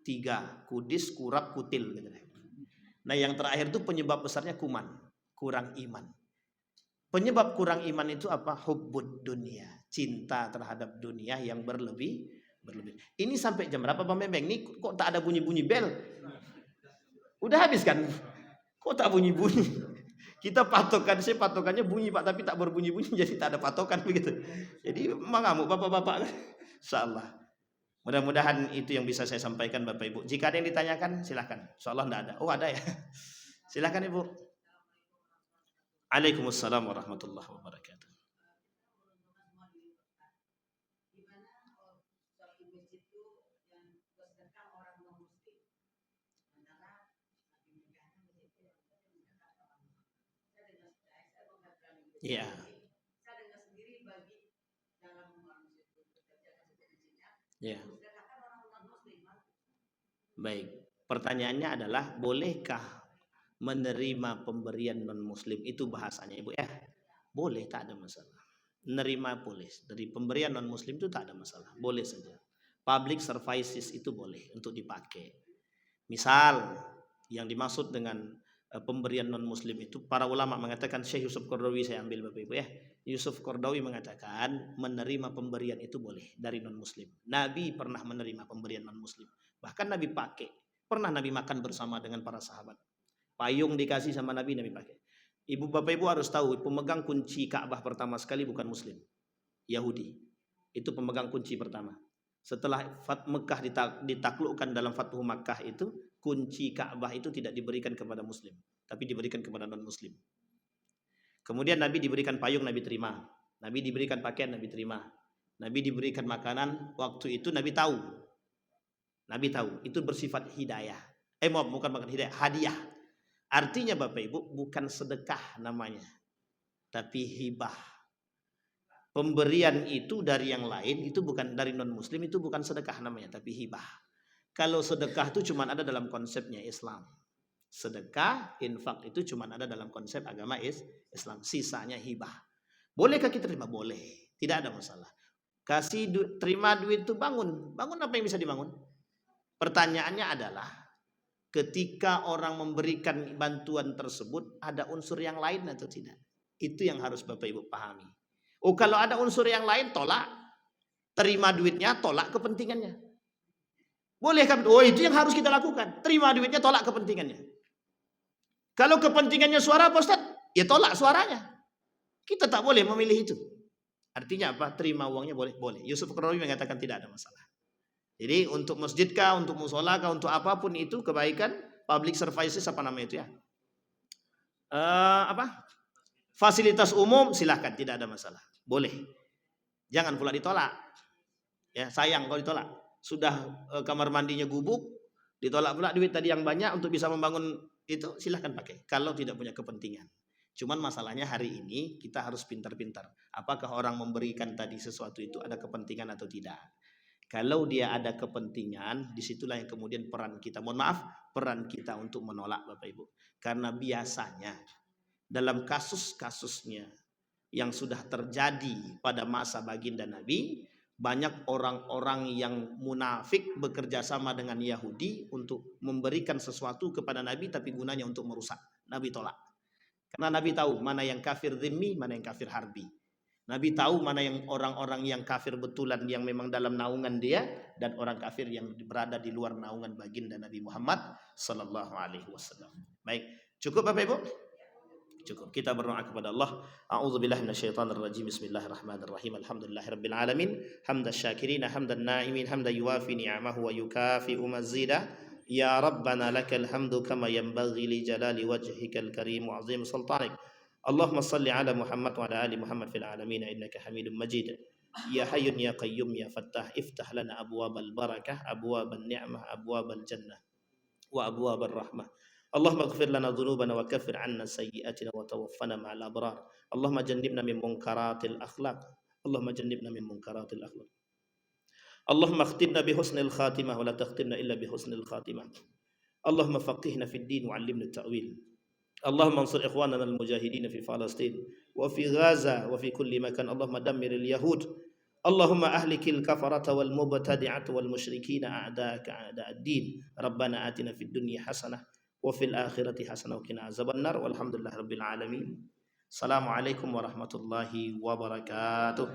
S1: 3. Kudis, kurap, kutil. Nah yang terakhir itu penyebab besarnya kuman. Kurang iman. Penyebab kurang iman itu apa? Hubbud dunia, cinta terhadap dunia yang berlebih. Ini sampai jam berapa Bang Bembeng? Ini kok tak ada bunyi-bunyi bel? Udah habis kan? Kok tak bunyi-bunyi? Kita patokan, saya patokannya bunyi Pak, tapi tak berbunyi-bunyi, jadi tak ada patokan begitu. Jadi mengamuk bapak-bapak. Insyaallah. Mudah-mudahan itu yang bisa saya sampaikan Bapak Ibu. Jika ada yang ditanyakan silahkan. Insyaallah enggak ada. Oh ada ya. Silahkan Ibu. Waalaikumsalam warahmatullahi wabarakatuh. Iya. Ya. Baik. Pertanyaannya adalah bolehkah menerima pemberian non-muslim? Itu bahasanya Ibu ya. Boleh, tak ada masalah. Menerima boleh. Dari pemberian non-muslim itu tak ada masalah. Boleh saja. Public services itu boleh untuk dipakai. Misal yang dimaksud dengan pemberian non muslim itu, para ulama mengatakan, Syekh Yusuf Qaradawi saya ambil Bapak Ibu ya. Yusuf Qaradawi mengatakan menerima pemberian itu boleh dari non muslim. Nabi pernah menerima pemberian non muslim. Bahkan Nabi pakai. Pernah Nabi makan bersama dengan para sahabat. Payung dikasih sama Nabi, Nabi pakai. Ibu Bapak Ibu harus tahu, pemegang kunci Ka'bah pertama sekali bukan muslim, Yahudi. Itu pemegang kunci pertama. Setelah Mekah ditaklukkan dalam Fathu Makkah itu, kunci Ka'bah itu tidak diberikan kepada muslim, tapi diberikan kepada non-muslim. Kemudian Nabi diberikan payung, Nabi terima. Nabi diberikan pakaian, Nabi terima. Nabi diberikan makanan, waktu itu Nabi tahu. Nabi tahu, itu bersifat hidayah. Maaf, bukan makan hidayah, hadiah. Artinya Bapak Ibu, bukan sedekah namanya, tapi hibah. Pemberian itu dari yang lain, itu bukan dari non-muslim, itu bukan sedekah namanya, tapi hibah. Kalau sedekah itu cuma ada dalam konsepnya Islam. Sedekah, infak itu cuma ada dalam konsep agama Islam. Sisanya hibah. Bolehkah kita terima? Boleh. Tidak ada masalah. Terima duit itu bangun. Bangun apa yang bisa dibangun? Pertanyaannya adalah, ketika orang memberikan bantuan tersebut, ada unsur yang lain atau tidak? Itu yang harus Bapak Ibu pahami. Kalau ada unsur yang lain, tolak. Terima duitnya, tolak kepentingannya. Boleh kan? Itu yang harus kita lakukan. Terima duitnya, tolak kepentingannya. Kalau kepentingannya suara Pak Ustaz, ya tolak suaranya. Kita tak boleh memilih itu. Artinya apa? Terima uangnya boleh. Boleh. Yusuf Qaradawi mengatakan tidak ada masalah. Jadi untuk masjid kah, untuk musola kah, untuk apapun itu kebaikan, public services apa namanya itu ya? Fasilitas umum silahkan, tidak ada masalah. Boleh. Jangan pula ditolak. Ya, sayang kalau ditolak. Sudah kamar mandinya gubuk, ditolak pula duit tadi yang banyak untuk bisa membangun itu, silahkan pakai. Kalau tidak punya kepentingan. Cuman masalahnya hari ini kita harus pintar-pintar. Apakah orang memberikan tadi sesuatu itu ada kepentingan atau tidak? Kalau dia ada kepentingan, disitulah yang kemudian peran kita. Mohon maaf, peran kita untuk menolak Bapak Ibu. Karena biasanya dalam kasus-kasusnya yang sudah terjadi pada masa baginda Nabi, banyak orang-orang yang munafik bekerja sama dengan Yahudi untuk memberikan sesuatu kepada Nabi, tapi gunanya untuk merusak. Nabi tolak. Karena Nabi tahu mana yang kafir dhimmi, mana yang kafir harbi. Nabi tahu mana yang orang-orang yang kafir betulan yang memang dalam naungan dia, dan orang kafir yang berada di luar naungan baginda Nabi Muhammad sallallahu alaihi wasallam. Baik, cukup Bapak Ibu? Cukup. Kita berdoa kepada Allah. A'udzubillahi minasyaitonirrajim. Bismillahirrahmanirrahim. Alhamdulillahirabbil alamin. Hamdan syakirin, hamdan na'imin, hamdan yuwafi ni'amahu wa yukafi'u mazida. Ya Rabbana lakal hamdu kama yanbaghi li jalali wajhikal karim wa 'azim sultanik. Allahumma salli ala Muhammad wa ala ali Muhammad fil alamin innaka Hamidum Majid. Ya Hayyun ya Qayyum ya Fattah, iftah lana abwabal barakah, abwabal ni'mah, abwabal jannah wa abwabal rahmah. Allahumma ighfir lana dhunubana wa kaffir 'anna sayyi'atina wa tawaffana ma'al abrar. Allahumma jannibna min munkaratil akhlaq. Allahumma jannibna min munkaratil akhlaq. Allahumma akhtimna bi husnil khatimah wa la takhtimna illa bi husnil khatimah. Allahumma faqihna fid din wa 'allimna at-ta'wil. Allahumma ansur ikhwanana al-mujahidin fi Palestin wa fi Gaza wa fi kulli makan. Allahumma dammiril yahud. Allahumma ahlikil kafarata wal mubtadi'ata wal musyrikina a'da'aka a'da'ad din. Rabbana atina fid dunya hasanah wa fil akhirati hasanah wa qina azabannar. Walhamdulillahirabbil alamin. Assalamualaikum warahmatullahi wabarakatuh.